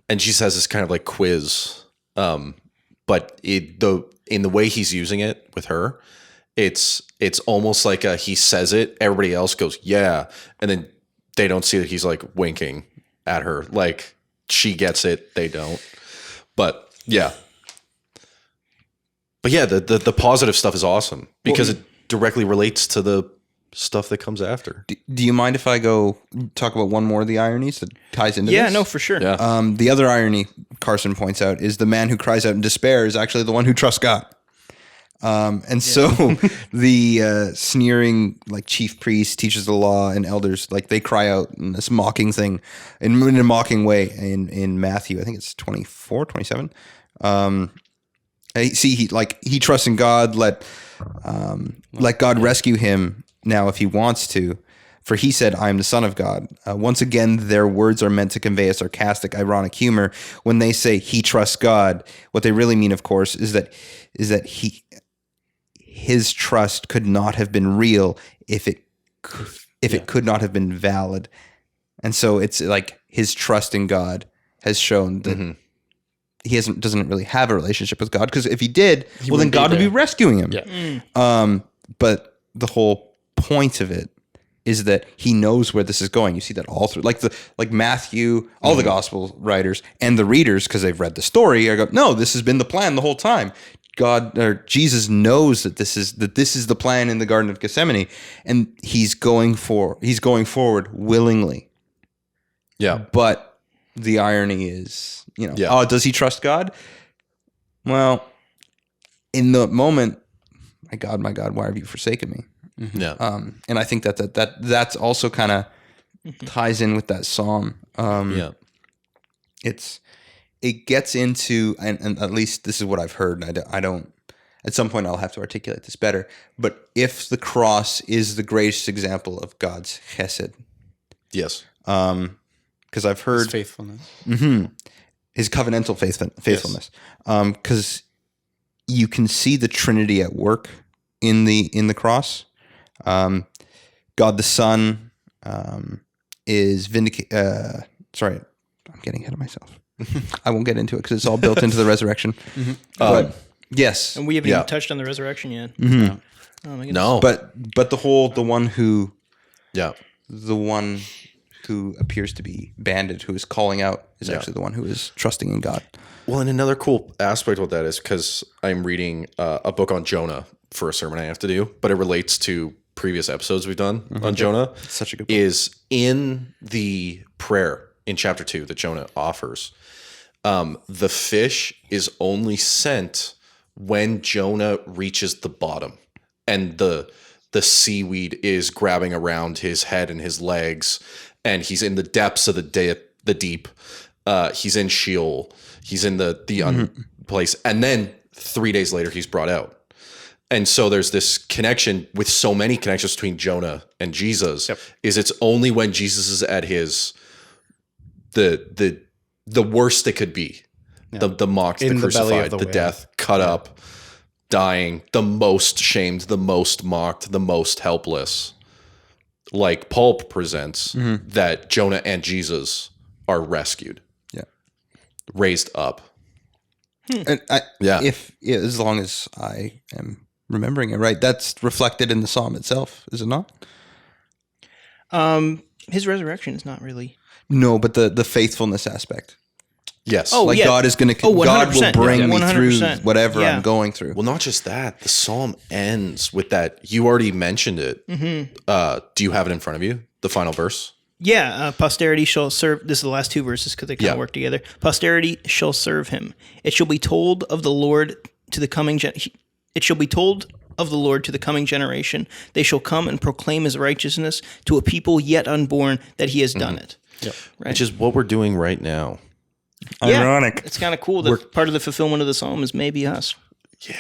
And she says this kind of like quiz, but in the way he's using it with her, it's almost like he says it, everybody else goes yeah, and then they don't see that he's like winking at her, like she gets it, they don't. But yeah, the positive stuff is awesome because it directly relates to the stuff that comes after. Do you mind if I go talk about one more of the ironies that ties into this? Yeah, no, for sure. Yeah. The other irony Carson points out is the man who cries out in despair is actually the one who trusts God. So the sneering like chief priests, teachers of the law, and elders, like they cry out in this mocking thing, in a mocking way in Matthew. I think it's 24, 27. He trusts in God. Let God rescue him now if he wants to. For he said, I am the Son of God. Once again, their words are meant to convey a sarcastic, ironic humor. When they say he trusts God, what they really mean, of course, is that his trust could not have been real if it could not have been valid. And so it's like his trust in God has shown that he doesn't really have a relationship with God, because if he did, then God would be rescuing him. Yeah. But the whole point of it is that he knows where this is going. You see that all through, like Matthew, all the gospel writers and the readers, because they've read the story, are go, no, this has been the plan the whole time. God or Jesus knows that this is the plan in the Garden of Gethsemane, and he's going forward willingly. Yeah. But the irony is, does he trust God? Well, in the moment, my God, why have you forsaken me? Yeah. And I think that's also kind of ties in with that psalm. It gets into, and at least this is what I've heard. And I don't. At some point, I'll have to articulate this better. But if the cross is the greatest example of God's chesed, Yes. Because I've heard His faithfulness. His covenantal faithfulness. Because you can see the Trinity at work in the cross. God the Son is vindicated. Sorry, I'm getting ahead of myself. I won't get into it because it's all built into the resurrection. But yes, And we haven't even touched on the resurrection yet. Mm-hmm. Oh my goodness. No, but the one who appears to be banded, who is calling out, is actually the one who is trusting in God. Well, and another cool aspect of that is because I'm reading a book on Jonah for a sermon I have to do, but it relates to previous episodes we've done on Jonah. It's such a good book. Is in the prayer in chapter 2 that Jonah offers. The fish is only sent when Jonah reaches the bottom, and the seaweed is grabbing around his head and his legs, and he's in the depths of the deep. He's in Sheol. He's in the place, and then 3 days later he's brought out. And so there's this connection with so many connections between Jonah and Jesus. Yep. Is it's only when Jesus is at his the worst it could be, the mocked, the crucified, the death, cut up, dying, the most shamed, the most mocked, the most helpless. Like Paul presents that Jonah and Jesus are rescued, raised up. And as long as I am remembering it right, that's reflected in the psalm itself, is it not? His resurrection is not really. No, but the faithfulness aspect. Yes. God is going to. God will bring me through whatever I'm going through. Well, not just that. The psalm ends with that. You already mentioned it. Do you have it in front of you? The final verse. Yeah, posterity shall serve. This is the last two verses because they kind of work together. Posterity shall serve him. It shall be told of the Lord to the coming. It shall be told of the Lord to the coming generation. They shall come and proclaim his righteousness to a people yet unborn, that he has done it. which is what we're doing right now. Ironic. It's kind of cool that part of the fulfillment of the psalm is maybe us.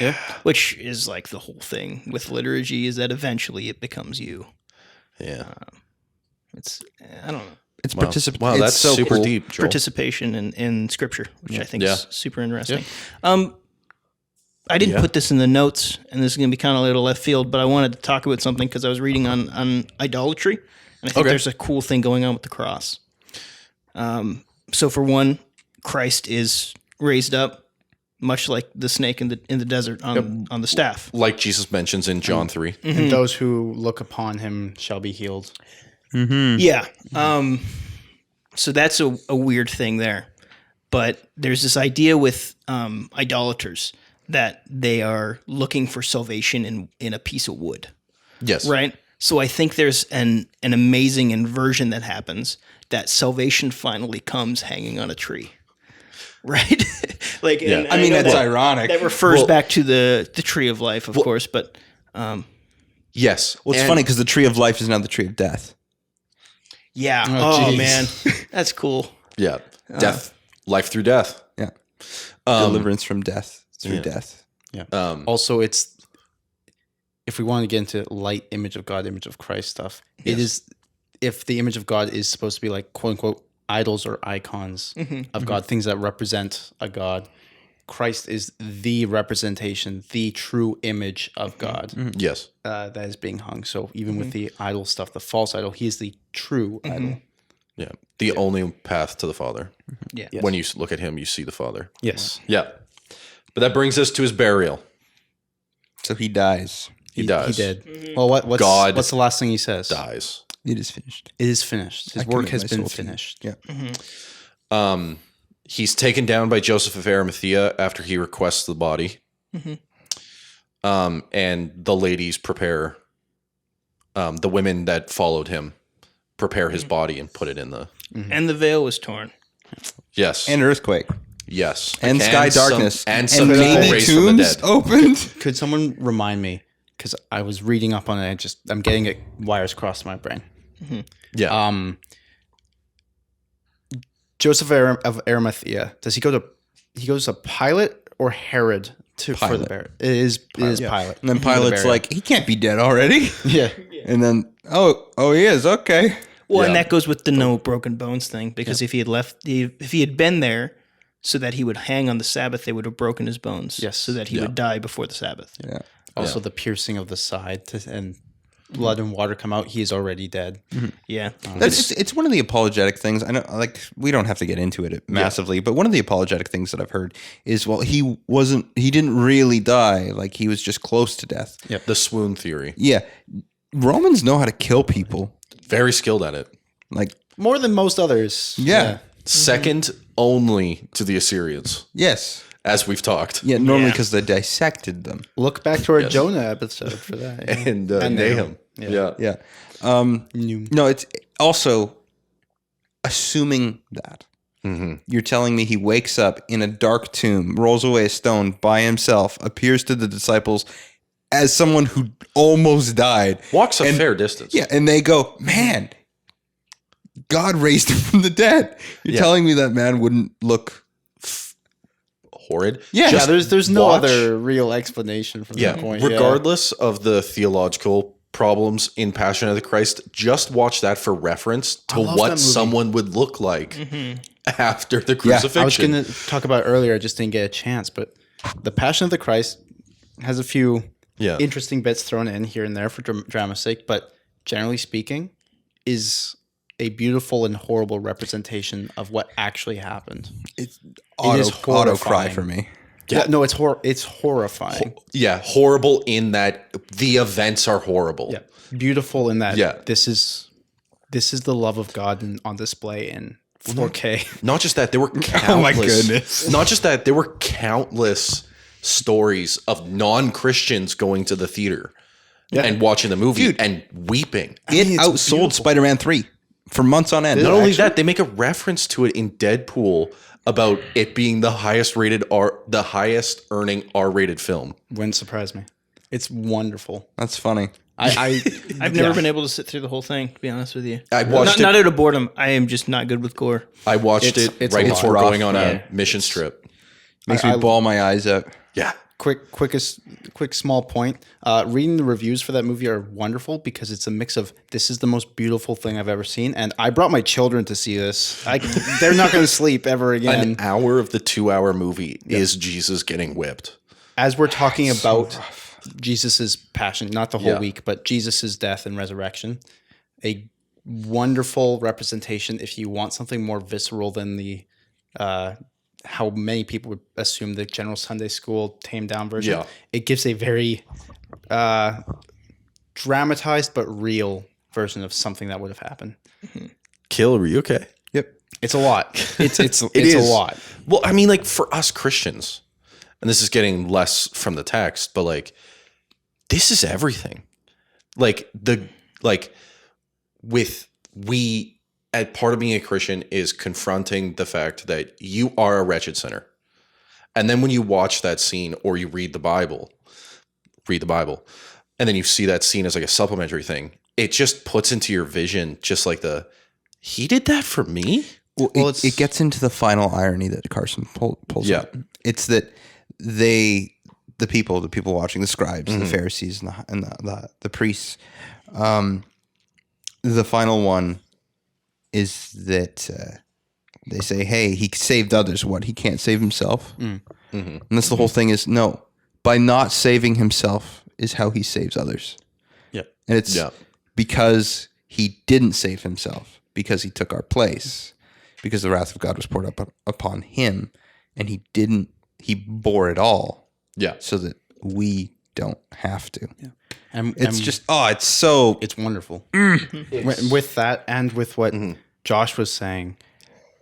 Yeah. Which is like the whole thing with liturgy is that eventually it becomes you. Yeah. I don't know. It's Wow. participation. Wow, that's so super cool. deep, Joel. Participation in scripture, which I think Yeah. is super interesting. I didn't put this in the notes, and this is going to be kind of a little left field, but I wanted to talk about something because I was reading on idolatry, and I think there's a cool thing going on with the cross. So for one, Christ is raised up, much like the snake in the desert on the staff. Like Jesus mentions in John 3. And those who look upon him shall be healed. Yeah. So that's a weird thing there. But there's this idea with idolaters that they are looking for salvation in a piece of wood. Yes. Right? So I think there's an amazing inversion that happens that salvation finally comes hanging on a tree. Right? Like, Yeah. and I mean, know that's that- ironic. That refers back to the tree of life, of course, but Yes. Well, it's funny because the tree of life is now the tree of death. yeah. Oh, Oh, geez. man. That's cool. Yeah. Death. Life through death. Yeah. Deliverance from death through death. Yeah. Also, it's if we want to get into light image of God, image of Christ stuff, it is if the image of God is supposed to be like quote unquote idols or icons of God, things that represent a God. Christ is the representation, the true image of God Yes. that is being hung. So even with the idol stuff, the false idol, he is the true idol. Yeah. The only path to the Father. Yeah. Yes. When you look at him, you see the Father. Yes. Yeah. But that brings us to his burial. So he dies. He dies. He did. Well, what's the last thing he says? Dies. It is finished. It is finished. His I work commit has my been soul to you. finished. Yeah. He's taken down by Joseph of Arimathea after he requests the body. And the ladies prepare, the women that followed him prepare his body and put it in the... And the veil was torn. Yes. And earthquake. yes. And sky darkness. And some people maybe raised from the tombs dead. opened. Could someone remind me? Because I was reading up on it. I'm getting it wires crossed in my brain. Yeah. Joseph of Arimathea. Does he go to? He goes to Pilate or Herod for the Pilate. burial? It is Pilate. And then For the Pilate's burial. like, he can't be dead already. yeah. And then, oh, he is. Okay. Well, and Yeah. that goes with the no broken bones thing, because if he had if he had been there so that he would hang on the Sabbath, they would have broken his bones. Yes. So that he would die before the Sabbath. Yeah. Also, the piercing of the side and blood and water come out. He is already dead. Yeah. It's one of the apologetic things. I know, like, we don't have to get into it massively, but one of the apologetic things that I've heard is, well, he didn't really die. Like, he was just close to death. The swoon theory. Yeah. Romans know how to kill people. Very skilled at it. Like, More than most others. yeah. Second only to the Assyrians, Yes. as we've talked. Yeah, normally because they dissected them. Look back to our Jonah episode for that. Yeah. And Nahum. Yeah. Yeah. No, it's also assuming that. You're telling me he wakes up in a dark tomb, rolls away a stone by himself, appears to the disciples as someone who almost died. Walks a fair distance. Yeah, and they go, man, God raised him from the dead. You're telling me that man wouldn't look... Horrid. Yeah. Yeah, there's no watch- other real explanation from Yeah. that point. Regardless of the theological problems in Passion of the Christ, just watch that for reference to love that what movie. someone would look like after the I was crucifixion. going to talk about it earlier. I just didn't get a chance. But the Passion of the Christ has a few interesting bits thrown in here and there for drama's sake. But generally speaking, is a beautiful and horrible representation of what actually happened. It's is auto cry horrifying. for me. Yeah, no, it's horrifying. Yeah, horrible in that the events are horrible. Yeah, beautiful in that. Yeah. this is the love of God on display in 4K. Not just that, there were countless. Oh my goodness. Not just that, there were countless stories of non-Christians going to the theater and watching the movie and weeping. It outsold Spider-Man 3 for months on end. Not only that, they make a reference to it in Deadpool about it being the highest earning R-rated film. Wouldn't surprise me. It's wonderful. That's funny. I've never been able to sit through the whole thing, to be honest with you. I watched not out of boredom. I am just not good with gore. I watched It's it a right lot. before Rough, going on man. a mission trip. Makes me bawl my eyes out. Yeah. Quick small point. Reading the reviews for that movie are wonderful because it's a mix of this is the most beautiful thing I've ever seen, and I brought my children to see this. They're not going to sleep ever again. An hour of the 2-hour movie is Jesus getting whipped. As we're talking about Jesus's passion, not the whole Yeah. week, but Jesus's death and resurrection, a wonderful representation. If you want something more visceral than the how many people would assume the general Sunday school tamed down version, Yeah. it gives a very dramatized but real version of something that would have happened. Kill, are you okay? Yep. It's a lot. It's It a is. lot. Well, I mean, like for us Christians, and this is getting less from the text, but like this is everything. Part of being a Christian is confronting the fact that you are a wretched sinner. And then when you watch that scene or you read the Bible, and then you see that scene as like a supplementary thing, it just puts into your vision just like he did that for me? Well, it gets into the final irony that Carson pulls Yeah. up. It's that the people watching, the scribes, the Pharisees, and the priests, the final one is that they say, hey, he saved others. What? He can't save himself? Mm-hmm. And that's the whole thing is, no, by not saving himself is how he saves others. Yeah. And it's because he didn't save himself, because he took our place, because the wrath of God was poured up upon him, and he bore it all. Yeah. So that we don't have to. Yeah. And it's wonderful. With that and with what Josh was saying,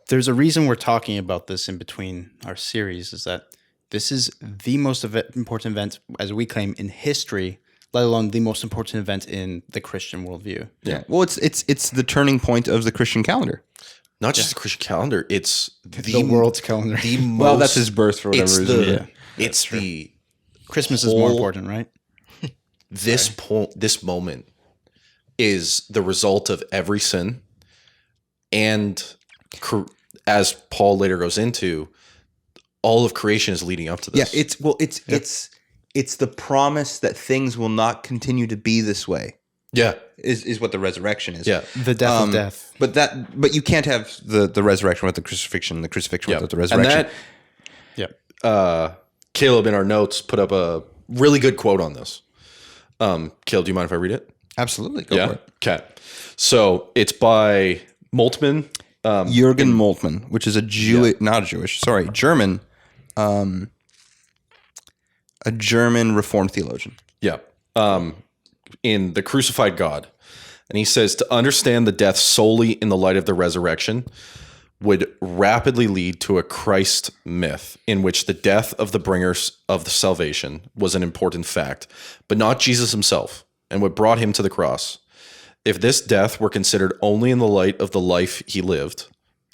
there's a reason we're talking about this in between our series, is that this is the most important event, as we claim, in history, let alone the most important event in the Christian worldview. Yeah. Well, it's the turning point of the Christian calendar. Not just the Christian calendar, it's The world's calendar. Well, that's his birth for whatever reason. Christmas is more important, right? This moment is the result of every sin, and as Paul later goes into, all of creation is leading up to this. Yeah, it's the promise that things will not continue to be this way. Yeah, is what the resurrection is. Yeah, the death of death. But you can't have the resurrection without the crucifixion. The crucifixion without the resurrection. And Caleb in our notes put up a really good quote on this. Caleb, do you mind if I read it? Absolutely, go for it. Okay. So it's by Moltmann. Jürgen Moltmann, which is German, a German Reformed theologian. Yeah. In The Crucified God. And he says, to understand the death solely in the light of the resurrection would rapidly lead to a Christ myth in which the death of the bringers of the salvation was an important fact, but not Jesus himself and what brought him to the cross. If this death were considered only in the light of the life he lived,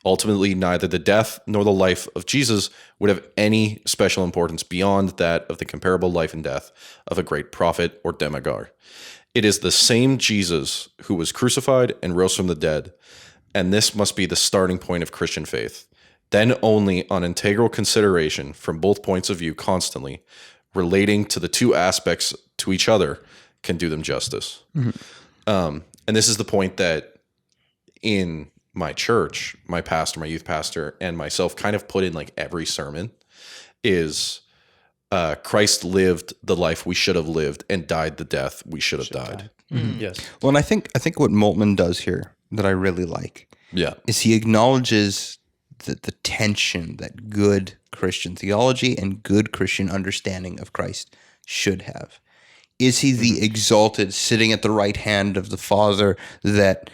ultimately neither the death nor the life of Jesus would have any special importance beyond that of the comparable life and death of a great prophet or demagogue. It is the same Jesus who was crucified and rose from the dead, and this must be the starting point of Christian faith. Then only on integral consideration from both points of view constantly, relating to the two aspects to each other, can do them justice. Mm-hmm. And this is the point that in my church, my pastor, my youth pastor, and myself kind of put in like every sermon is Christ lived the life we should have lived and died the death we should have died. Mm-hmm. Yes. Well, and I think what Moltmann does here that I really like is he acknowledges the tension that good Christian theology and good Christian understanding of Christ should have. Is he the exalted, sitting at the right hand of the Father, that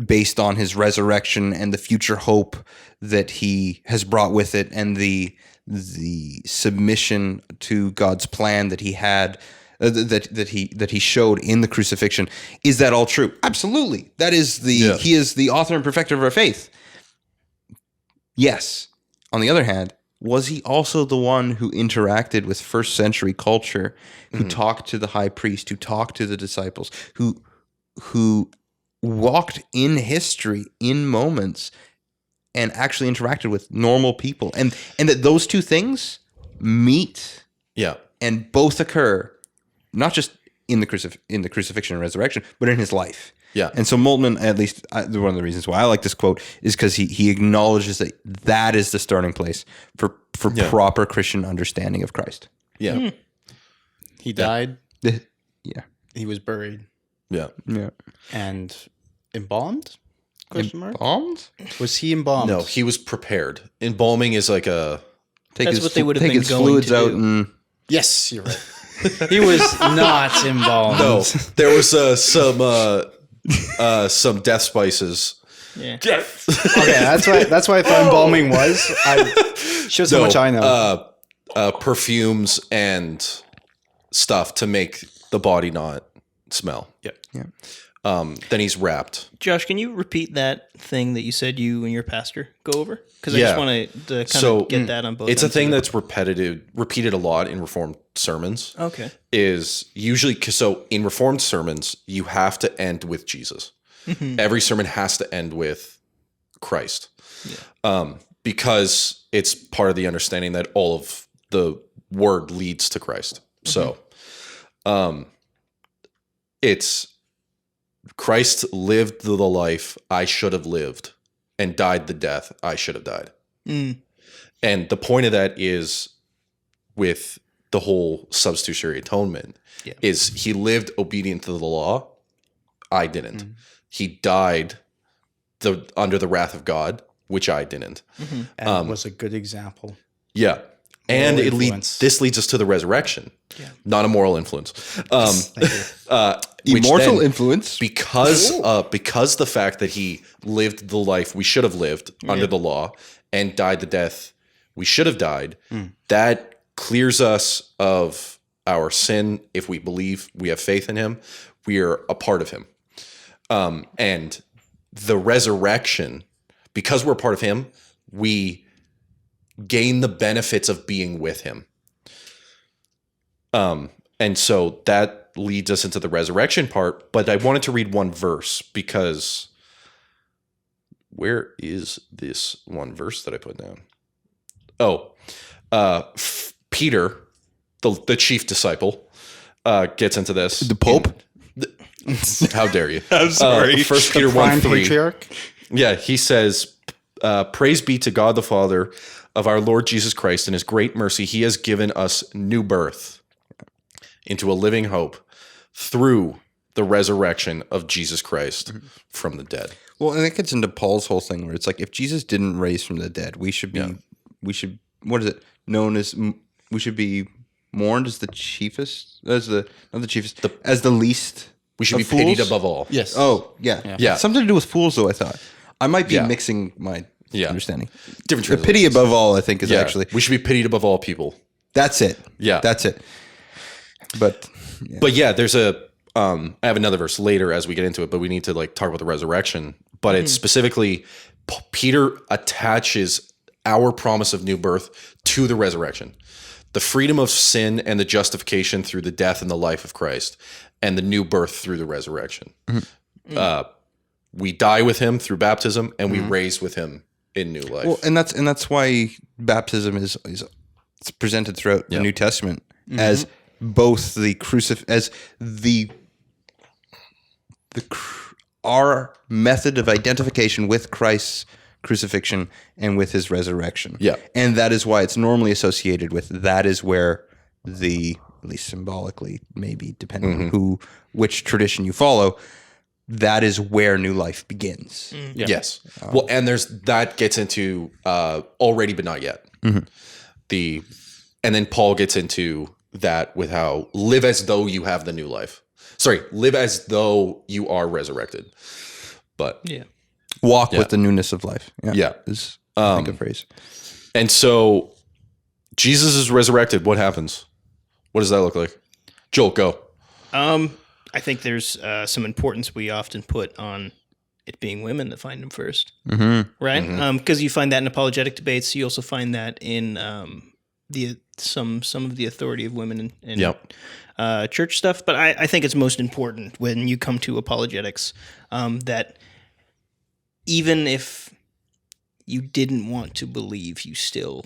based on his resurrection and the future hope that he has brought with it, and the submission to God's plan that he had, that he showed in the crucifixion? Is that all true? Absolutely. That is he is the author and perfecter of our faith. Yes. On the other hand, was he also the one who interacted with first century culture, who talked to the high priest, who talked to the disciples, who walked in history in moments and actually interacted with normal people, and that those two things meet and both occur not just in the crucifixion and resurrection, but in his life. Yeah. And so Moltmann, at least one of the reasons why I like this quote is because he acknowledges that is the starting place for proper Christian understanding of Christ. Yeah. He died. Yeah. He was buried Yeah. Yeah. and embalmed? Question mark? Embalmed? Was he embalmed? No, he was prepared. Embalming is like a That's what they would have been his going fluids to out do. and Yes, you're right. He was not embalmed. no. There was some death spices. Yeah. Okay, that's why I thought embalming was. Shows how much I know. Perfumes and stuff to make the body not smell. Yep. yeah. Then he's wrapped. Josh, can you repeat that thing that you said you and your pastor go over? Because I Yeah. just want to kind of get that on both It's a ends thing of it. that's repeated a lot in Reformed sermons. Okay. Is usually so in Reformed sermons you have to end with Jesus. Every sermon has to end with Christ, because it's part of the understanding that all of the word leads to Christ. So, it's Christ lived the life I should have lived and died the death I should have died. And the point of that is with the whole substitutionary atonement is he lived obedient to the law. I didn't. He died under the wrath of God, which I didn't. And was a good example. Yeah. And Moral it influence. this leads us to the resurrection, not a moral influence. Immortal Which then, influence. because the fact that he lived the life we should have lived under the law and died the death we should have died, that clears us of our sin. If we believe, we have faith in him, we are a part of him. And the resurrection, because we're part of him, we gain the benefits of being with him. And so that leads us into the resurrection part, but I wanted to read one verse because where is this one verse that I put down? Oh, Peter, the chief disciple, gets into this. The Pope? How dare you? I'm sorry. 1 Peter 1:3. Prime patriarch. Yeah, he says, praise be to God the Father of our Lord Jesus Christ. In his great mercy, he has given us new birth into a living hope through the resurrection of Jesus Christ from the dead. Well, and it gets into Paul's whole thing where it's like, if Jesus didn't raise from the dead, we should be, what is it known as? We should be mourned as the chiefest, as the least. We should be of fools? pitied above all. Yes. Oh, yeah. Yeah. Something to do with fools, though, I thought. I might be Yeah. mixing my understanding. Different The pity translations. above all, I think, is Yeah. actually, We should be pitied above all people. that's it. Yeah. That's it. But, But yeah, there's I have another verse later as we get into it, but we need to talk about the resurrection. But it's specifically Peter attaches our promise of new birth to the resurrection, the freedom of sin and the justification through the death and the life of Christ, and the new birth through the resurrection. We die with him through baptism, and we raise with him in new life. well, and that's why baptism is it's presented throughout the New Testament as both our method of identification with Christ's crucifixion and with his resurrection. Yeah. And that is why it's normally associated with, that is where at least symbolically, maybe depending on which tradition you follow, that is where new life begins. Yes. Well, and that gets into already but not yet. And then Paul gets into that with how live as though you have the new life. Sorry, live as though you are resurrected. But Walk with the newness of life. Yeah. Is I think a phrase. and so Jesus is resurrected. What happens? What does that look like? Joel, go. I think there's some importance we often put on it being women that find him first, right? Because you find that in apologetic debates. You also find that in some of the authority of women in church stuff. But I think it's most important when you come to apologetics that even if you didn't want to believe, you still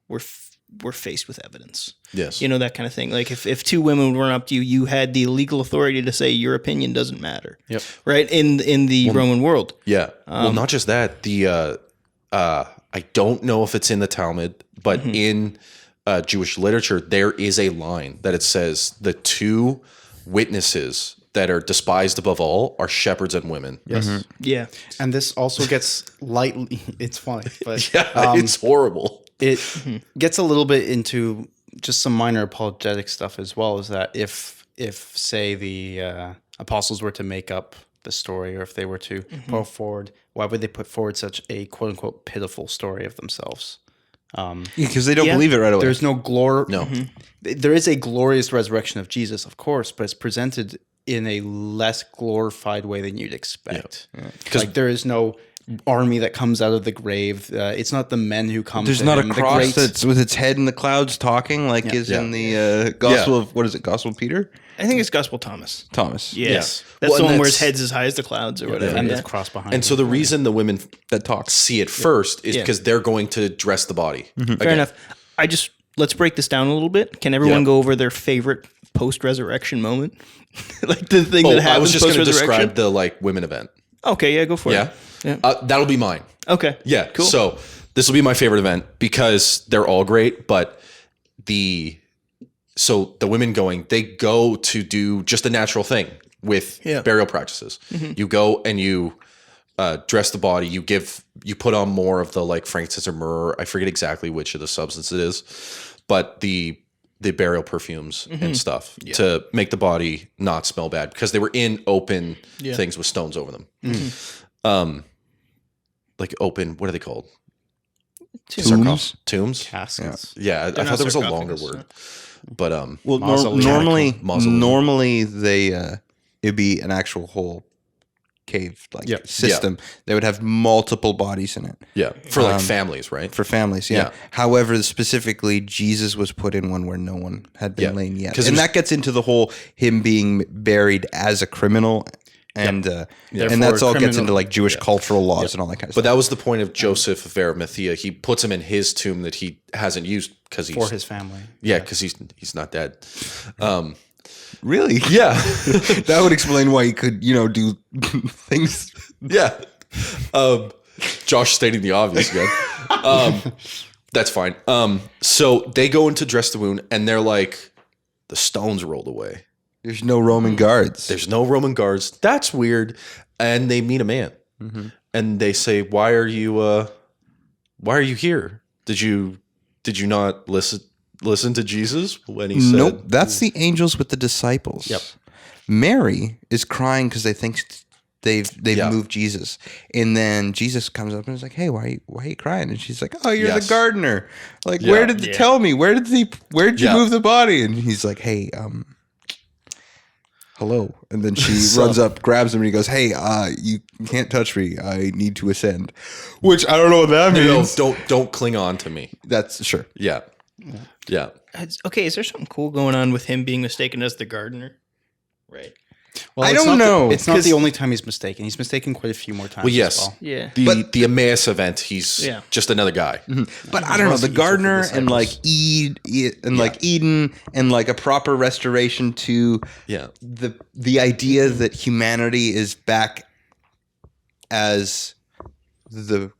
were faced with evidence. Yes. You know, that kind of thing. Like if two women would run up to you, you had the legal authority to say your opinion doesn't matter. Yep. Right? In the Roman world. Yeah. Well, not just that. I don't know if it's in the Talmud, but in Jewish literature, there is a line that it says the two witnesses that are despised above all are shepherds and women. Yes. Yeah. And this also gets lightly. It's funny, but It's horrible. it gets a little bit into just some minor apologetic stuff as well. Is that if say the apostles were to make up the story, or if they were to put forward, why would they put forward such a quote unquote pitiful story of themselves? Because they don't believe it right away. There's no glory. No. There is a glorious resurrection of Jesus, of course, but it's presented in a less glorified way than you'd expect. Like there is no army that comes out of the grave. It's not the men who come. There's to not him. a cross that's with its head in the clouds talking like is in the Gospel of, what is it, Gospel of Peter? I think it's Gospel Thomas. Thomas. Yes. Yeah. That's Well, the and one where his that's- head's as high as the clouds or whatever. and Yeah. the cross behind. And so the reason the women That talks. see it first is because they're going to dress the body. Fair enough. Let's break this down a little bit. Can everyone Yeah. go over their favorite post-resurrection moment? Like the thing that happens I was just going to post-resurrection? describe the women event. Okay, yeah, go for Yeah. it. Yeah. That'll be mine. Okay. Yeah. Cool. So this will be my favorite event because they're all great, but the women they go to do just a natural thing with burial practices. You go and you dress the body. You put on more of the like frankincense or myrrh. I forget exactly which of the substance it is, but the burial perfumes and stuff to make the body not smell bad because they were in open things with stones over them. Like open, what are they called? Tombs? caskets. Yeah, I They're thought not there was a longer sarcophagus, word. But Well, Mausoleum. normally they it'd be an actual whole cave system. They would have multiple bodies in it. yeah, for like families, right? For families, yeah. However, specifically, Jesus was put in one where no one had been laid yet. 'Cause And it was- that gets into the whole him being buried as a criminal. And that's all gets into like Jewish cultural laws and all that kind of But stuff. that was the point of Joseph of Arimathea. He puts him in his tomb that he hasn't used because he's For his family. because he's not dead. Really? Yeah, That would explain why he could, do things. yeah. Josh stating the obvious again. That's fine. So they go in to dress the wound, and they're like, the stones rolled away. There's no Roman guards. There's no Roman guards. That's weird. And they meet a man, and they say, "Why are you here? Did you not listen to Jesus when he said?" Nope. That's the angels with the disciples. Yep. Mary is crying because they think they've Yeah. moved Jesus, and then Jesus comes up and is like, "Hey, why are you crying?" And she's like, "Oh, you're Yes. the gardener. Like, Yeah. where did they tell me? Where did you Yeah. move the body?" And he's like, "Hey, hello." And then she runs up, grabs him, and he goes, "Hey, you can't touch me. I need to ascend." Which I don't know what that No, means. don't cling on to me. That's sure. Yeah. Okay, is there something cool going on with him being mistaken as the gardener? Right. Well, I it's don't not know, it's not 'cause- the only time he's mistaken. He's mistaken quite a few more times. Well, yes. As well. Yeah. The Emmaus event, he's just another guy. But I don't know, the gardener and like Eden and like a proper restoration to Yeah. the idea that humanity is back as the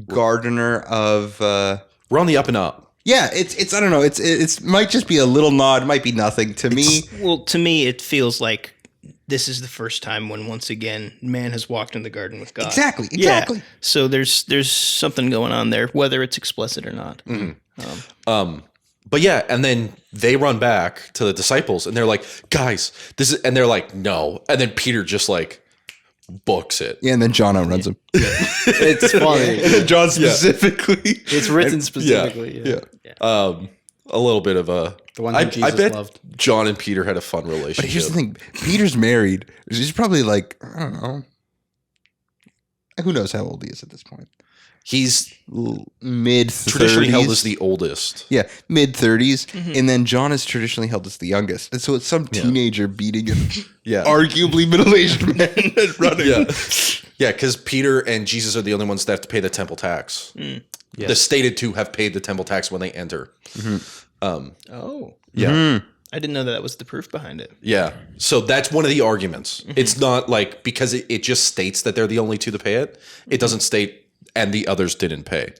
gardener of We're on the up and up. yeah, it's I don't know, it's might just be a little nod, might be nothing to me. Well, to me, it feels like this is the first time when once again man has walked in the garden with God. Exactly. Yeah. So there's something going on there, whether it's explicit or not. But yeah, and then they run back to the disciples and they're like, "Guys, this is," and they're like, "No." And then Peter just like books it. Yeah, and then John outruns him. It's funny. And then John specifically. It's written specifically. Yeah. A little bit of a The one who Jesus bet loved. John and Peter had a fun relationship. But here's the thing, Peter's married. He's probably like, I don't know, who knows how old he is at this point. He's Mid 30s. traditionally held as the oldest. Yeah, mid 30s. And then John is traditionally held as the youngest. And so it's some teenager beating an arguably middle-aged man and running. Yeah, because Peter and Jesus are the only ones that have to pay the temple tax. The stated to have paid the temple tax when they enter. Yeah. I didn't know that was the proof behind it. Yeah. So that's one of the arguments. It's not like, because it just states that they're the only two to pay it. It doesn't state, and the others didn't pay.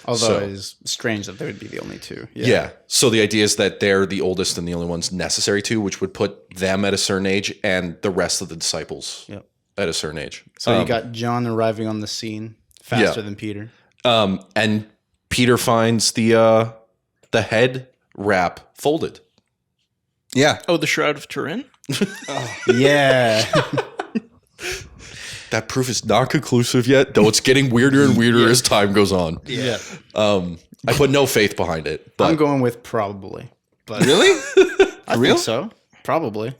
Although it is strange that they would be the only two. Yeah. So the idea is that they're the oldest and the only ones necessary to, which would put them at a certain age and the rest of the disciples at a certain age. So you got John arriving on the scene faster than Peter. And Peter finds the head wrap folded. Yeah. Oh, the Shroud of Turin? Yeah. That proof is not conclusive yet, though it's getting weirder and weirder as time goes on. Yeah. I put no faith behind it. But I'm going with probably. But Really? I think so. Probably.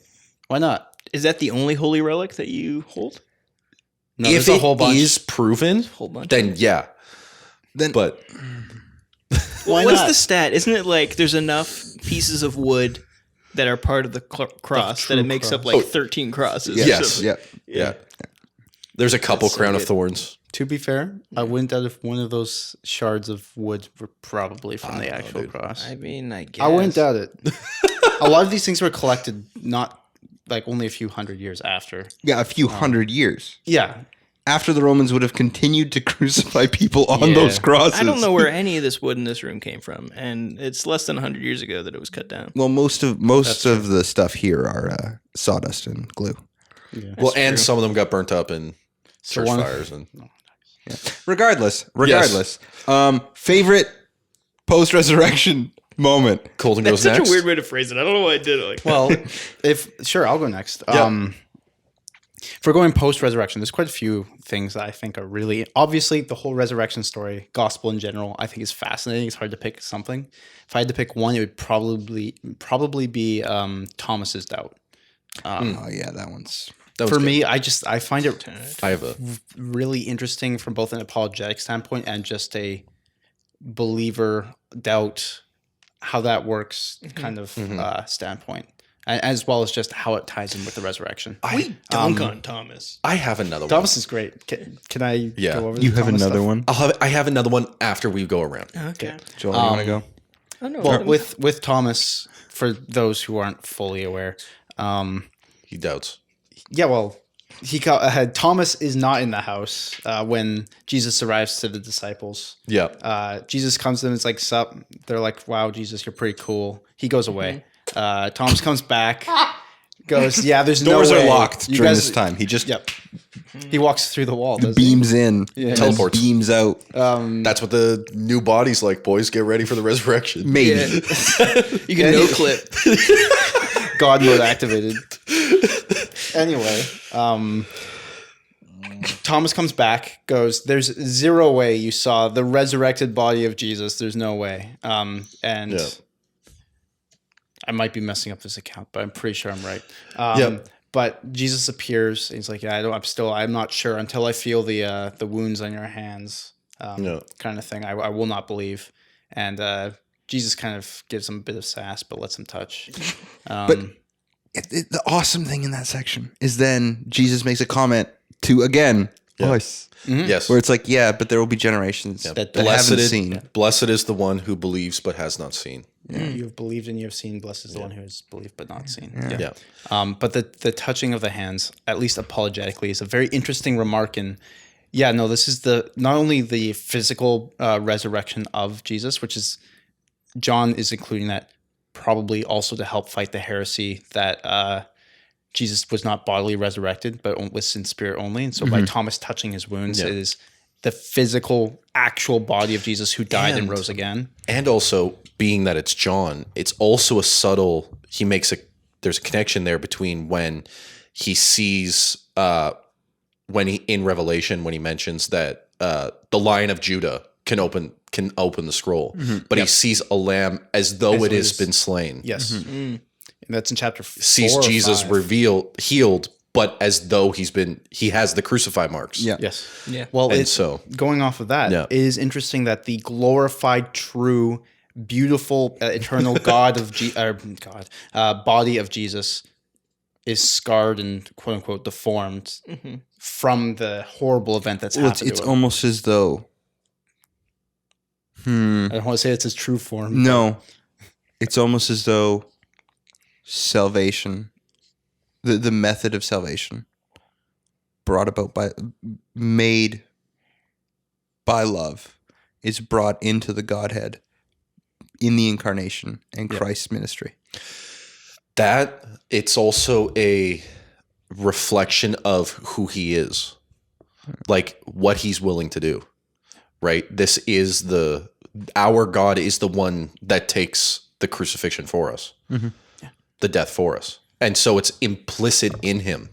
Why not? Is that the only holy relic that you hold? No, if there's a whole bunch. it is proven, Whole bunch. then yeah. But Why What's not? the stat? Isn't it like there's enough pieces of wood that are part of the cross that it makes up like 13 crosses? Yes. Yeah. There's a couple so crown of good. thorns. To be fair, I wouldn't doubt if one of those shards of wood were probably from the actual cross. I mean, I guess. I wouldn't doubt it. A lot of these things were collected not like only a few hundred years after. Yeah, a few hundred years. Yeah. After the Romans would have continued to crucify people on Yeah. those crosses. I don't know where any of this wood in this room came from, and it's less than 100 years ago that it was cut down. Well, most of the stuff here are sawdust and glue. Well, and some of them got burnt up in church one- fires. And Regardless, favorite post-resurrection moment. Colton That's goes such next. a weird way to phrase it. I don't know why I did it like that. Well, I'll go next. If we're going post-resurrection, there's quite a few things that I think are really obviously the whole resurrection story, gospel in general, I think is fascinating. It's hard to pick something. If I had to pick one, it would probably be Thomas's doubt. Oh yeah, that one's. For me, I find it I have a really interesting from both an apologetic standpoint and just a believer doubt how that works kind of standpoint, as well as just how it ties in with the resurrection. we dunk on Thomas. I have another Thomas is great. Can I go over You the have Thomas another stuff? one, I have another one after we go around. Okay. Joel. You want to go? I don't know. Well, with Thomas, for those who aren't fully aware, He doubts. yeah, well, Thomas is not in the house when Jesus arrives to the disciples. Yeah. Jesus comes to them, it's like, sup. They're like, wow, Jesus, you're pretty cool. He goes away. Thomas comes back, goes, yeah, there's Doors no way. are locked You during guys- this time. He just Yep. He walks through the wall, doesn't he? beams in, and Teleports. beams out. That's what the new body's like, boys. Get ready for the resurrection. Maybe. You can no clip. God mode activated. Anyway, Thomas comes back, goes, there's zero way you saw the resurrected body of Jesus. There's no way. And Yeah. I might be messing up this account, but I'm pretty sure I'm right. But Jesus appears. And he's like, yeah, I'm not sure until I feel the wounds on your hands, kind of thing. I will not believe. And Jesus kind of gives him a bit of sass, but lets him touch. But the awesome thing in that section is then Jesus makes a comment to, again, us. Yes. Where it's like, yeah, but there will be generations that haven't seen. Blessed is the one who believes but has not seen. You have believed and you have seen. Blessed is the one who has believed but not seen. Yeah. But the touching of the hands, at least apologetically, is a very interesting remark. And this is not only the physical resurrection of Jesus, which is John is including that probably also to help fight the heresy that Jesus was not bodily resurrected, but was in spirit only. And so by Thomas touching his wounds, it is the physical, actual body of Jesus who died and rose again. And also, being that it's John, it's also a subtle, there's a connection there between when he sees, in Revelation, when he mentions that the Lion of Judah can open the scroll, but he sees a lamb as though it has been slain. Yes. And that's in chapter 4 Sees or Jesus 5. healed but as though he has the crucify marks. Yeah. Yes. Yeah. Well, And it's so- going off of that, Yeah. it is interesting that the glorified, true, beautiful, eternal God of body of Jesus is scarred and quote unquote deformed from the horrible event that's Well, happened. it's to him. almost as though. I don't want to say it's his true form. No, it's almost as though salvation, the method of salvation, made by love, is brought into the Godhead in the incarnation and Christ's ministry. That it's also a reflection of who he is, like what he's willing to do, right? This is our God is the one that takes the crucifixion for us, the death for us. And so it's implicit in him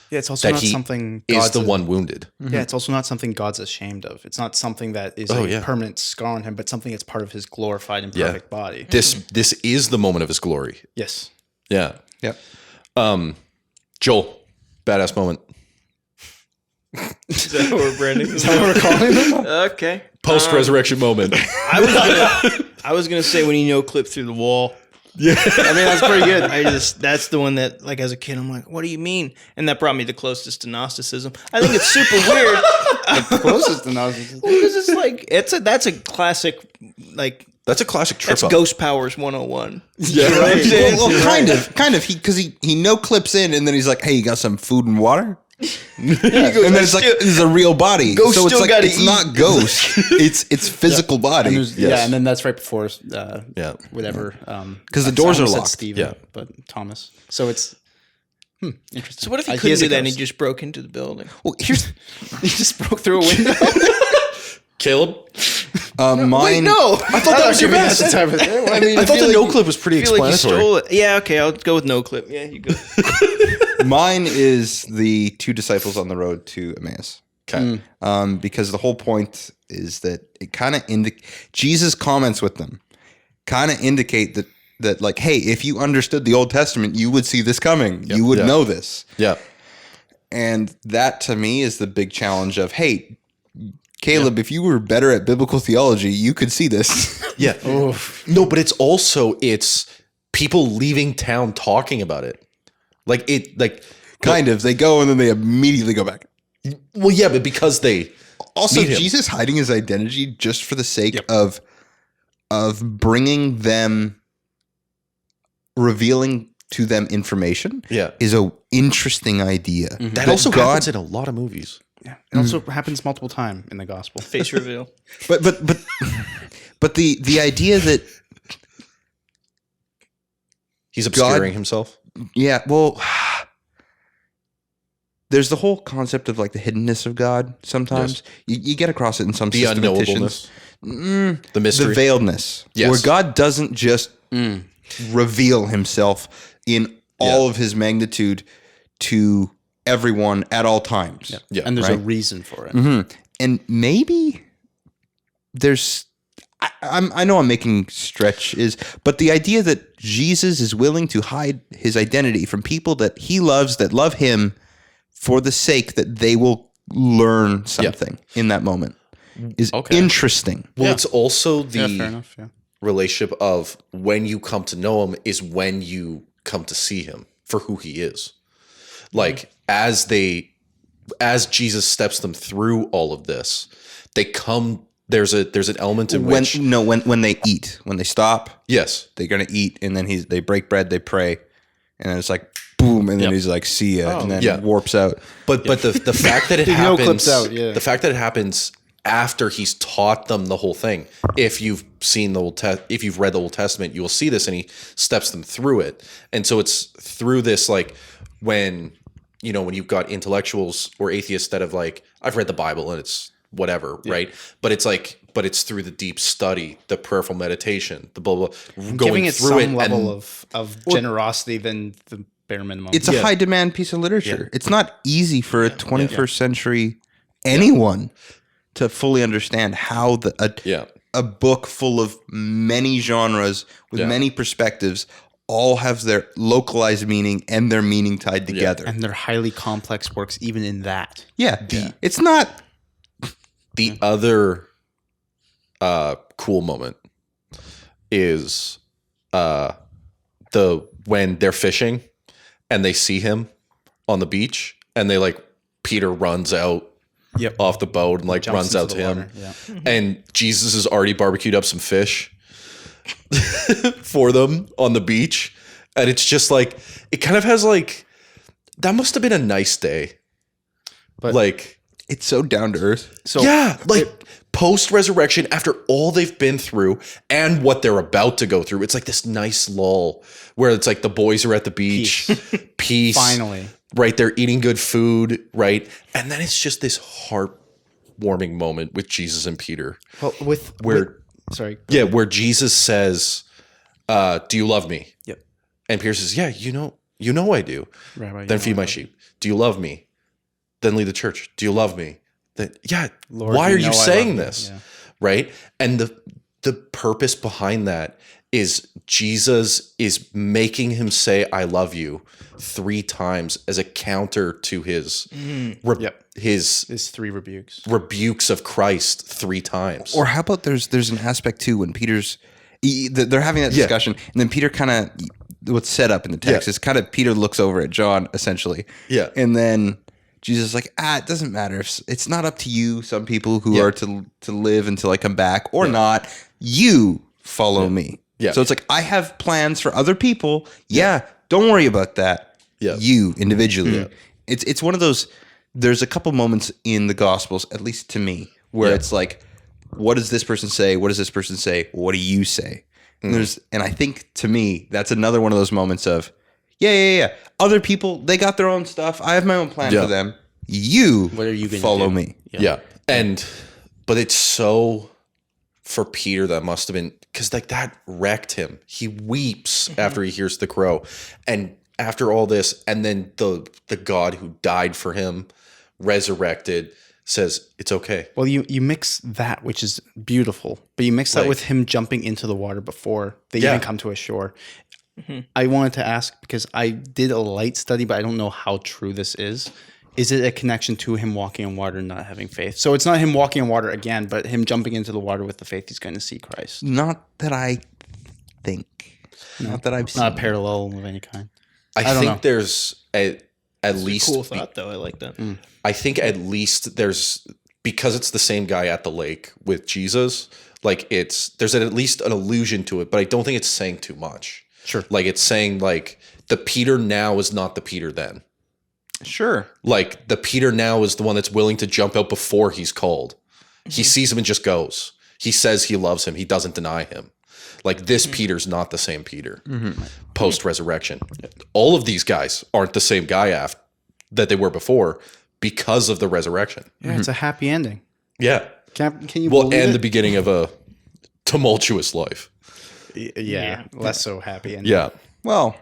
Yeah, it's also that not he something is God's the one wounded. Yeah, it's also not something God's ashamed of. It's not something that is Oh, a yeah. permanent scar on him, but something that's part of his glorified and perfect body. This is the moment of his glory. Yes. Yeah. Yep. Joel, badass moment. Is that what we're branding? Is that what we're calling him? Okay. Post-resurrection moment. I was gonna say when you clip through the wall. I mean, that's pretty good. That's the one that, like, as a kid, I'm like, what do you mean? And that brought me the closest to Gnosticism. I think it's super weird. Closest to Gnosticism. Because it's like, that's a classic, like, That's a classic trip that's up. Ghost Powers 101. Yeah. Well, kind of. Because he no clips in, and then he's like, "Hey, you got some food and water?" And then it's like, "This is a real body." Ghost so it's still like gotta it's eat. not ghost. it's physical body. And Yeah, and then that's right before whatever. Because the doors are locked. Steven, Yeah. but Thomas. So it's interesting. So what if he He couldn't is a do that and he ghost. just broke into the building? Well, here's He just broke through a window. Caleb? mine. No, I thought that was your best. I mean, I thought the no clip was pretty I feel like you explanatory. stole it. Yeah, okay, I'll go with no clip. Yeah, you go. Mine is the two disciples on the road to Emmaus. Okay. Because the whole point is that it kind of Jesus' comments with them kind of indicate that like, hey, if you understood the Old Testament, you would see this coming. You would Yeah. know this. Yeah. And that to me is the big challenge of, hey, Caleb, if you were better at biblical theology, you could see this. Yeah. No, but it's people leaving town talking about it. Kind of. They go and then they immediately go back. Well, yeah, but because they Also, meet him. Jesus hiding his identity just for the sake of bringing them, revealing to them information is a interesting idea. that also happens in a lot of movies. Yeah. It also happens multiple times in the gospel. Face reveal. But the idea that He's obscuring himself. well, there's the whole concept of like the hiddenness of God. Sometimes you get across it in some The systematicians. unknowableness. The mystery. The veiledness, Yes. where God doesn't just reveal himself in all of his magnitude to everyone at all times. Yeah. And there's a Right. reason for it. And maybe there's, I know I'm making stretches, but the idea that Jesus is willing to hide his identity from people that he loves, that love him, for the sake that they will learn something in that moment is interesting. Well, it's also Yeah, fair the enough. Yeah. relationship of when you come to know him is when you come to see him for who he is. Like as Jesus steps them through all of this, they come. There's an element in which When they eat, when they stop, yes, they're gonna eat, and then they break bread, they pray, and then it's like boom, and then he's like, "See ya," and then warps out. but the fact that it no happens, clips out, yeah. the fact that it happens after he's taught them the whole thing. If you've seen if you've read the Old Testament, you will see this, and he steps them through it. And so it's through this, like when you've got intellectuals or atheists that have like, I've read the Bible and it's whatever, right? But it's through the deep study, the prayerful meditation, the blah blah, going Giving it through some it level and, of generosity than the bare minimum. It's a high demand piece of literature. It's not easy for a 21st century anyone to fully understand how a book full of many genres with many perspectives all have their localized meaning and their meaning tied together. And they're highly complex works even in that. Yeah. It's not. The other cool moment is when they're fishing and they see him on the beach and they like Peter runs out off the boat and like runs out to him. Yeah. And Jesus has already barbecued up some fish for them on the beach. And it's just like, it kind of has like, that must have been a nice day. But like, It's so down to earth. so yeah, like post resurrection, after all they've been through and what they're about to go through, it's like this nice lull where it's like the boys are at the beach, peace. finally. Right, they're eating good food, right? And then it's just this heartwarming moment with Jesus and Peter. Well, sorry. Where Jesus says, do you love me? Yep. And Peter says, yeah, you know I do. Rabbi, Then feed my sheep. Do you love me? Then lead the church. Do you love me? Then, yeah. Lord, why are you I saying love you. this? Yeah. Right? And the purpose behind that is Jesus is making him say, I love you 3 times as a counter to his His 3 rebukes. rebukes of Christ 3 times. Or how about there's an aspect too when they're having that discussion, and then Peter kind of, what's set up in the text is kind of Peter looks over at John essentially. Yeah. And then Jesus is like, it doesn't matter if it's not up to you, some people who are to live until I come back or not. You follow me. Yeah. So it's like, I have plans for other people. Yeah. Don't worry about that. Yeah. You individually. Yeah. It's one of those, there's a couple moments in the Gospels, at least to me, where it's like, what does this person say? What does this person say? What do you say? And I think to me, that's another one of those moments of, yeah. Other people, they got their own stuff. I have my own plan for them. What are you gonna follow do? me? Yeah. But it's so, for Peter, that must have been, because like that wrecked him. He weeps after he hears the crow. And after all this, and then the God who died for him, resurrected, says, it's okay. Well, you mix that, which is beautiful, but you mix that with him jumping into the water before they even come to a shore. I wanted to ask, because I did a light study, but I don't know how true this is. Is it a connection to him walking on water and not having faith? So it's not him walking on water again, but him jumping into the water with the faith he's going to see Christ. Not that I think. Not that I've seen. Not a parallel of any kind. I don't think know. there's at least Cool thought, though. I like that. I think at least there's, because it's the same guy at the lake with Jesus, like there's at least an allusion to it, but I don't think it's saying too much. Sure. Like it's saying like the Peter now is not the Peter then. Sure. Like the Peter now is the one that's willing to jump out before he's called. He sees him and just goes. He says he loves him. He doesn't deny him. Like this Peter's not the same Peter post-resurrection. All of these guys aren't the same guy that they were before because of the resurrection. Yeah, it's a happy ending. Yeah. Can you believe and it? the beginning of a tumultuous life. Yeah, less so happy ending. Yeah. Well,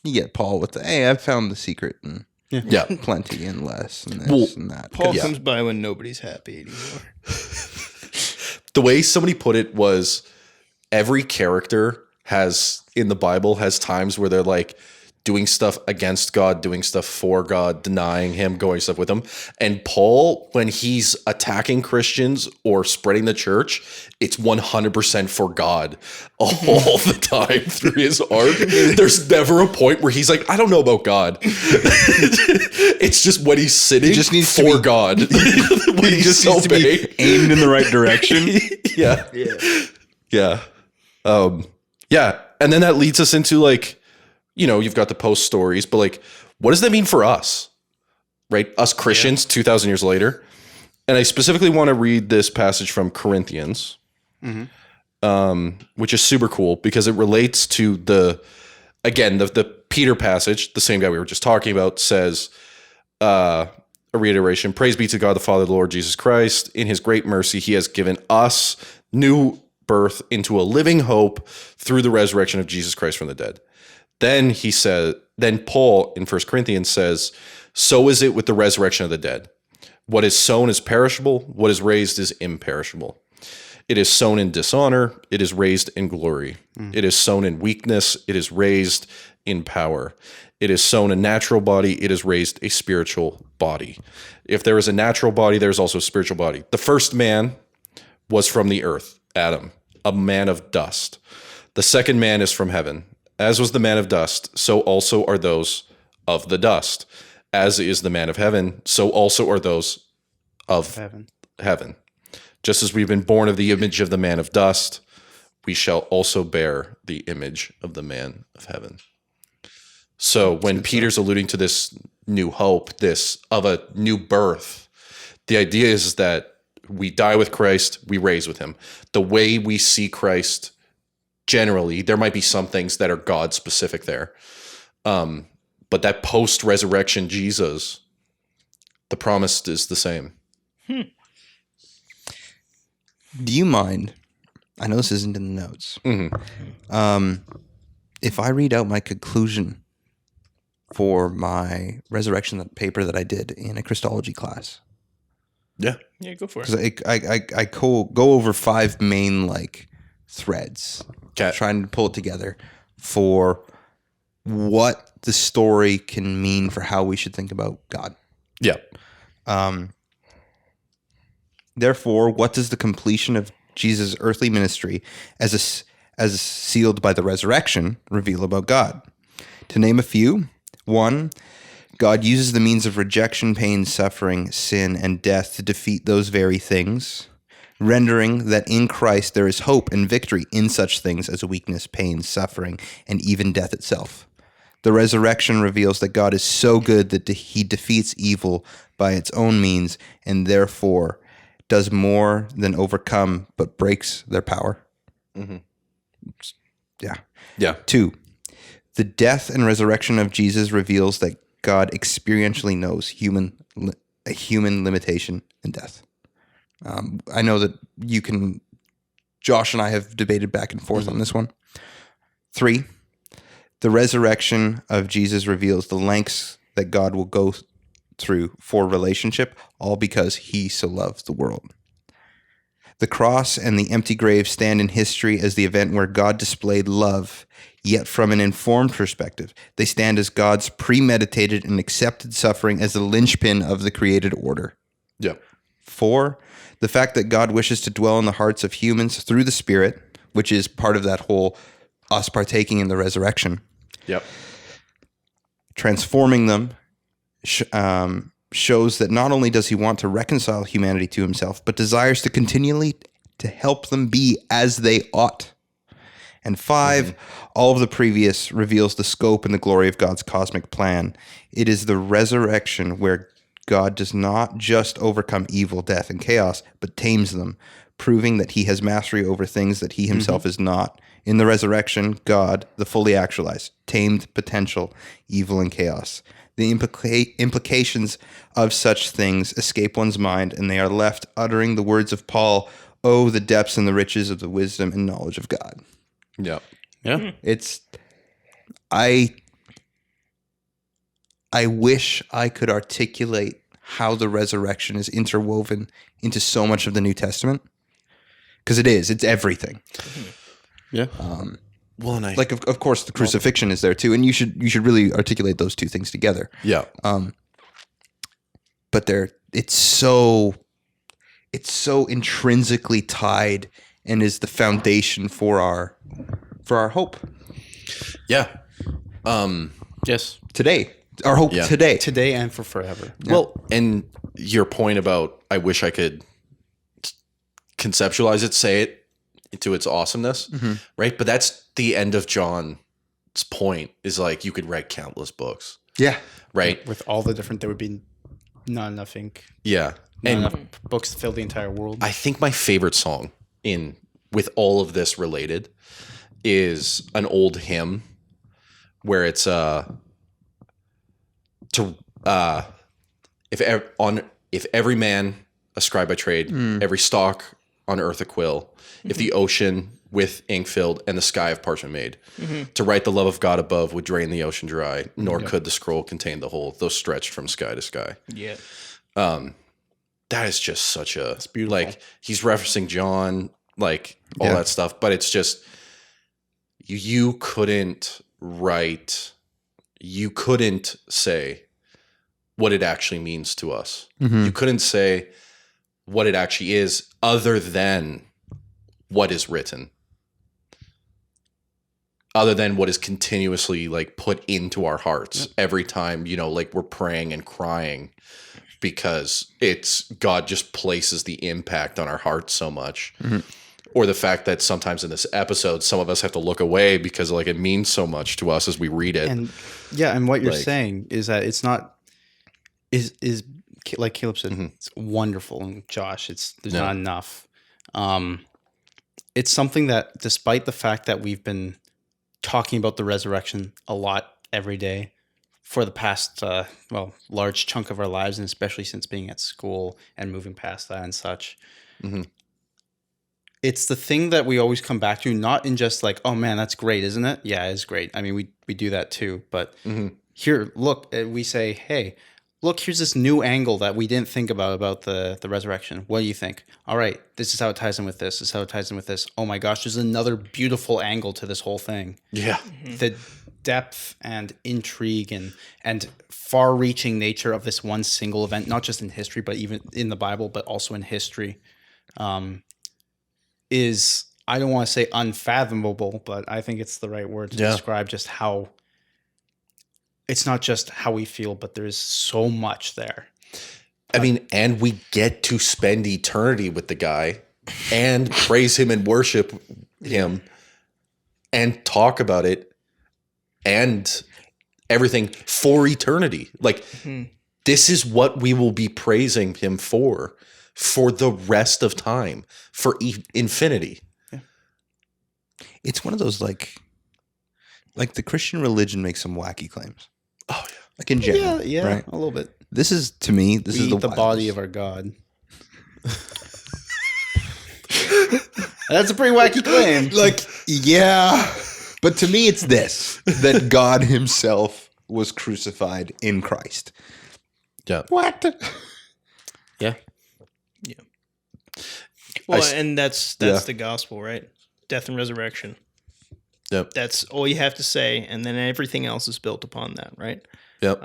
you get Paul with the, hey, I've found the secret and Yeah. plenty and less and this and that. Paul comes by when nobody's happy anymore. The way somebody put it was every character in the Bible has times where they're like doing stuff against God, doing stuff for God, denying him, going stuff with him. And Paul, when he's attacking Christians or spreading the church, it's 100% for God all the time through his art. There's never a point where he's like, I don't know about God. It's just when he's sitting just needs for to be- God. When He just needs to be aimed in the right direction. Yeah. Yeah. Yeah. And then that leads us into like, you've got the post stories, but like, what does that mean for us? Right? Us Christians 2,000 years later. And I specifically want to read this passage from Corinthians, which is super cool because it relates to the Peter passage. The same guy we were just talking about says, a reiteration, praise be to God, the Father, the Lord Jesus Christ. In his great mercy, he has given us new birth into a living hope through the resurrection of Jesus Christ from the dead. Then Paul in 1 Corinthians says, so is it with the resurrection of the dead. What is sown is perishable. What is raised is imperishable. It is sown in dishonor. It is raised in glory. It is sown in weakness. It is raised in power. It is sown a natural body. It is raised a spiritual body. If there is a natural body, there is also a spiritual body. The first man was from the earth, Adam, a man of dust. The second man is from heaven. As was the man of dust, so also are those of the dust. As is the man of heaven, so also are those of heaven. Just as we've been born of the image of the man of dust, we shall also bear the image of the man of heaven. So when Peter's alluding to this new hope, this of a new birth, the idea is that we die with Christ, we raise with him. The way we see Christ generally, there might be some things that are God specific there. But that post-resurrection Jesus, the promise is the same. Do you mind? I know this isn't in the notes. If I read out my conclusion for my resurrection paper that I did in a Christology class. Yeah. Yeah, go for it. Because I go over 5 main threads, Okay. trying to pull it together for what the story can mean for how we should think about God. Yeah. Therefore, what does the completion of Jesus' earthly ministry as sealed by the resurrection reveal about God? To name a few, 1, God uses the means of rejection, pain, suffering, sin, and death to defeat those very things, rendering that in Christ there is hope and victory in such things as weakness, pain, suffering, and even death itself. The resurrection reveals that God is so good that he defeats evil by its own means and therefore does more than overcome but breaks their power. Yeah. Yeah. 2, the death and resurrection of Jesus reveals that God experientially knows a human limitation in death. I know that Josh and I have debated back and forth on this one. 3, the resurrection of Jesus reveals the lengths that God will go through for relationship, all because he so loved the world. The cross and the empty grave stand in history as the event where God displayed love, yet from an informed perspective, they stand as God's premeditated and accepted suffering as the linchpin of the created order. Yeah. 4, the fact that God wishes to dwell in the hearts of humans through the Spirit, which is part of that whole us partaking in the resurrection. Yep. Transforming them shows that not only does he want to reconcile humanity to himself, but desires to continually to help them be as they ought. And 5, all of the previous reveals the scope and the glory of God's cosmic plan. It is the resurrection where God does not just overcome evil, death, and chaos, but tames them, proving that he has mastery over things that he himself is not. In the resurrection, God, the fully actualized, tamed potential, evil, and chaos. The implications of such things escape one's mind, and they are left uttering the words of Paul, "Oh, the depths and the riches of the wisdom and knowledge of God." Yeah. Yeah. It's I wish I could articulate how the resurrection is interwoven into so much of the New Testament, because it's everything. Yeah. Well, and Like of course the crucifixion is there too, and you should really articulate those two things together. yeah. But it's so intrinsically tied and is the foundation for our hope Yeah. Yes. today. Our hope Yeah. today. Today and for forever. Well, and your point about I wish I could conceptualize it, say it into its awesomeness, right? But that's the end of John's point, is like you could write countless books, Yeah. right? With all the different, there would be not enough ink, Yeah. not And enough books to fill the entire world. I think my favorite song with all of this related is an old hymn where it's if every man a scribe by trade, every stalk on earth a quill, if the ocean with ink filled and the sky of parchment made, to write the love of God above would drain the ocean dry, nor could the scroll contain the whole, though stretched from sky to sky. Yeah. That is just such a, beautiful. like, he's referencing John like all that stuff. But it's just you couldn't say what it actually means to us. You couldn't say what it actually is other than what is written, other than what is continuously like put into our hearts every time, like we're praying and crying, because God just places the impact on our hearts so much. Or the fact that sometimes in this episode, some of us have to look away because like it means so much to us as we read it. And what you're saying is that it's not is like Caleb said, it's wonderful, and Josh, there's not enough. It's something that, despite the fact that we've been talking about the resurrection a lot every day for the past large chunk of our lives, and especially since being at school and moving past that and such. It's the thing that we always come back to, not in just like, oh man, that's great, isn't it? Yeah, it's great. I mean, we do that too. But here, look, we say, hey, look, here's this new angle that we didn't think about the resurrection. What do you think? All right, this is how it ties in with this. This is how it ties in with this. Oh my gosh, there's another beautiful angle to this whole thing. Yeah. The depth and intrigue and far-reaching nature of this one single event, not just in history, but even in the Bible, but also in history, is, I don't want to say unfathomable, but I think it's the right word to describe just how it's not just how we feel, but there's so much there. I mean, and we get to spend eternity with the guy and praise him and worship him and talk about it and everything for eternity. Like, this is what we will be praising him for the rest of time, for infinity. Yeah. It's one of those like the Christian religion makes some wacky claims. Oh yeah, like in general, right? A little bit. This is, to me, this is the body of our God. That's a pretty wacky claim. Like, yeah, but to me, it's this: that God Himself was crucified in Christ. Yeah. What? Yeah. Yeah. Well, and that's the gospel, right? Death and resurrection. Yep. That's all you have to say, and then everything else is built upon that, right? Yep.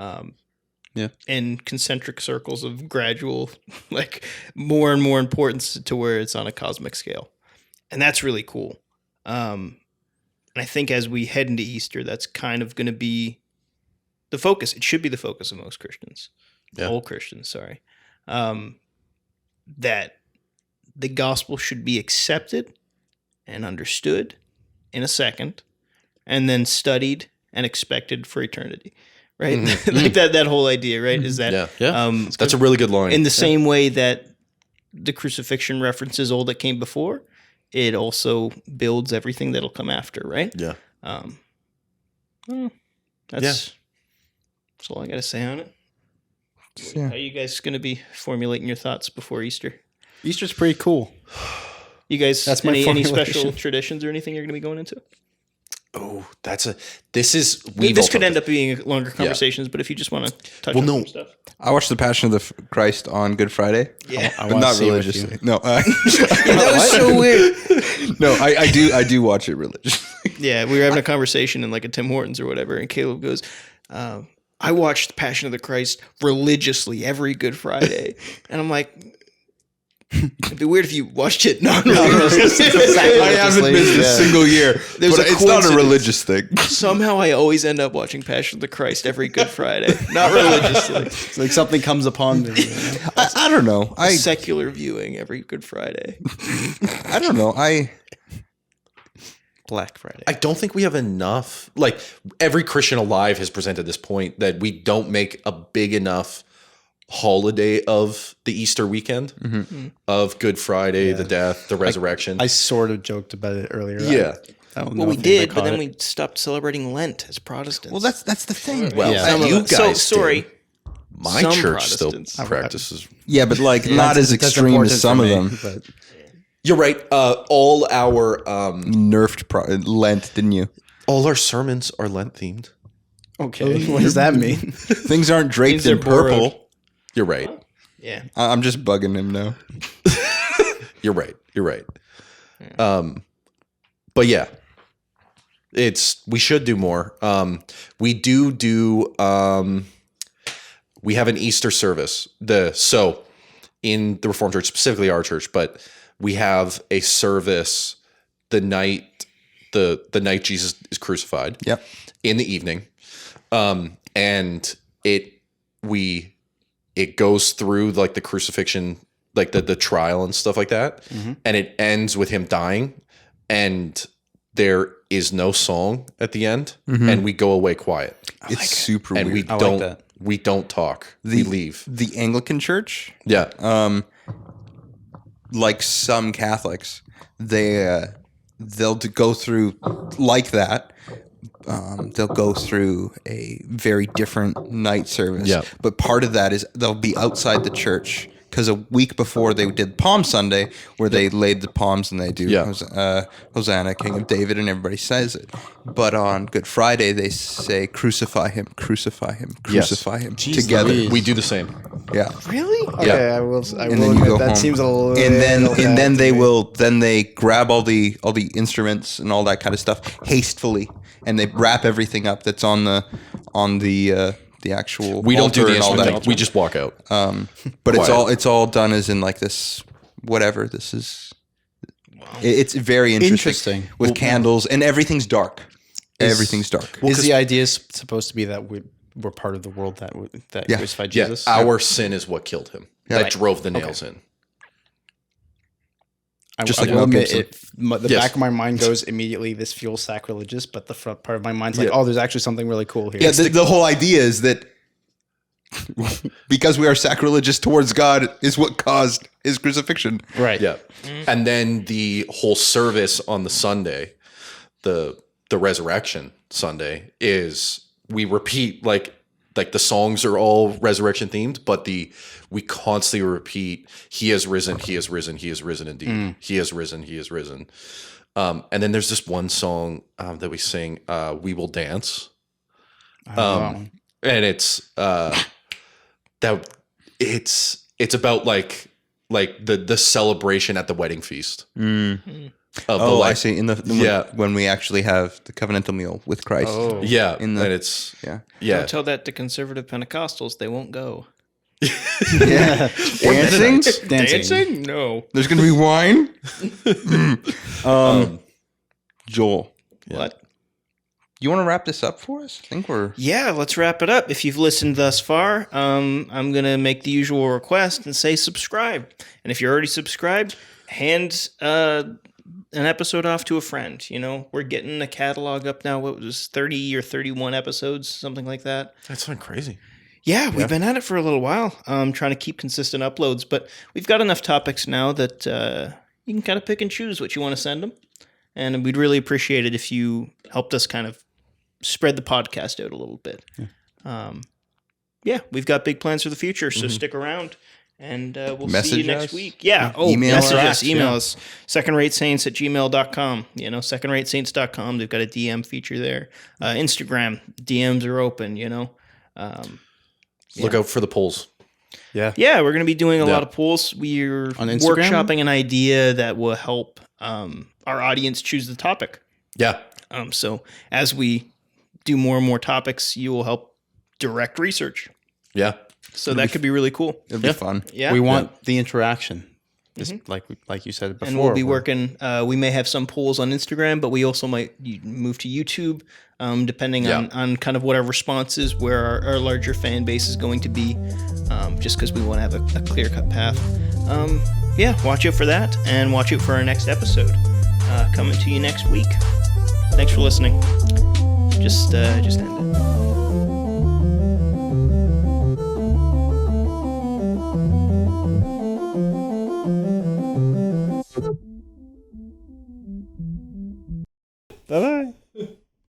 In concentric circles of gradual, like more and more importance to where it's on a cosmic scale, and that's really cool. And I think as we head into Easter, that's kind of going to be the focus. It should be the focus of most Christians, all Christians. Sorry, that the gospel should be accepted and understood in a second, and then studied and expected for eternity, right? Like that whole idea, right? Is that that's a really good line. In the same way that the crucifixion references all that came before, it also builds everything that'll come after, right? Yeah. That's all I got to say on it. How are you guys going to be formulating your thoughts before Easter? Easter's pretty cool. You guys, any special traditions or anything you're going to be going into? Oh, this could end up being longer conversations, but if you just want to touch on some stuff. I watched The Passion of the Christ on Good Friday. Yeah. But not religiously. No. That was so weird. No, I do watch it religiously. Yeah, we were having a conversation in like a Tim Hortons or whatever, and Caleb goes, I watched The Passion of the Christ religiously every Good Friday. And I'm like, it'd be weird if you watched it non-religiously. I haven't missed a single year. It's not a religious thing. Somehow I always end up watching Passion of the Christ every Good Friday. Not religiously. It's like something comes upon me. I don't know. Secular viewing every Good Friday. I don't know. Black Friday. I don't think we have enough. Like, every Christian alive has presented this point that we don't make a big enough holiday of the Easter weekend, of Good Friday, the death, the resurrection. I sort of joked about it earlier. Yeah. I don't know we did, but then we stopped celebrating Lent as Protestants. Well, that's the thing. Well, you guys sorry. My Some church still Protestants. practices. Yeah, but like not as extreme as some of them. But You're right. All our Nerfed Lent, didn't you? all our sermons are Lent themed. okay, what does that mean? Things aren't draped they're in purple. borrowed. You're right. Yeah. I'm just bugging him now. You're right. You're right. But yeah, we should do more. We we have an Easter service. So in the Reformed Church, specifically our church, but we have a service the night Jesus is crucified. Yep. In the evening. And it goes through like the crucifixion, like the trial and stuff like that. Mm-hmm. And it ends with him dying, and there is no song at the end, and we go away quiet. It's super weird. And we don't talk. We leave. The Anglican Church, Yeah. like some Catholics, they'll go through like that. They'll go through a very different night service. Yeah. But part of that is they'll be outside the church, because a week before they did Palm Sunday, where they laid the palms and they do Hosanna, King of David, and everybody says it. But on Good Friday, they say, crucify him, crucify him, crucify him, together. We do the same. Yeah. Really? Okay, Yeah. I will And then you admit go that home. seems a little. And then to they me. will grab all the instruments and all that kind of stuff hastily, and they wrap everything up that's on the actual. We don't do altar the and all instrument. that. We just walk out. But Quiet. it's all done as in like this whatever this is. It's very interesting with candles, and everything's dark. Everything's dark. Is the idea supposed to be that we're part of the world that crucified Jesus? Yeah, our sin is what killed him. That drove the nails in. Just I like will Mel admit Gibson. the back of my mind goes immediately, this feels sacrilegious, but the front part of my mind's like, oh, there's actually something really cool here. Yeah, the whole idea is that because we are sacrilegious towards God is what caused his crucifixion. Right. Yeah. And then the whole service on the Sunday, the resurrection Sunday, is we repeat like the songs are all resurrection themed, but we constantly repeat, he has risen, he has risen, he has risen indeed. He has risen, he has risen. And then there's this one song that we sing, We Will Dance. And it's it's about like the celebration at the wedding feast. I see. When we actually have the covenantal meal with Christ. Oh. Yeah. And it's Don't tell that to conservative Pentecostals; they won't go. Yeah. Dancing? Dancing? No. There's going to be wine? Joel. What? You want to wrap this up for us? I think we're... Yeah, let's wrap it up. If you've listened thus far, I'm going to make the usual request and say subscribe. And if you're already subscribed, hand an episode off to a friend. You know, we're getting a catalog up now. What was 30 or 31 episodes, something like that. That's not crazy. Yeah, we've been at it for a little while, trying to keep consistent uploads. But we've got enough topics now that you can kind of pick and choose what you want to send them. And we'd really appreciate it if you helped us kind of spread the podcast out a little bit. We've got big plans for the future, so stick around, and we'll see you next week. Yeah. Email us. Email us. secondratesaints@gmail.com. You know, secondratesaints.com. They've got a DM feature there. Instagram, DMs are open, you know. Look out for the polls. Yeah, we're going to be doing a lot of polls. We're workshopping an idea that will help our audience choose the topic. Yeah. So as we do more and more topics, you will help direct research. Yeah. So that could be really cool. It'll be fun. Yeah. We want the interaction. Like you said before. And we'll be working, we may have some polls on Instagram, but we also might move to YouTube, depending on kind of what our response is, where our larger fan base is going to be, just because we want to have a clear-cut path. Watch out for that, and watch out for our next episode coming to you next week. Thanks for listening. Just end it.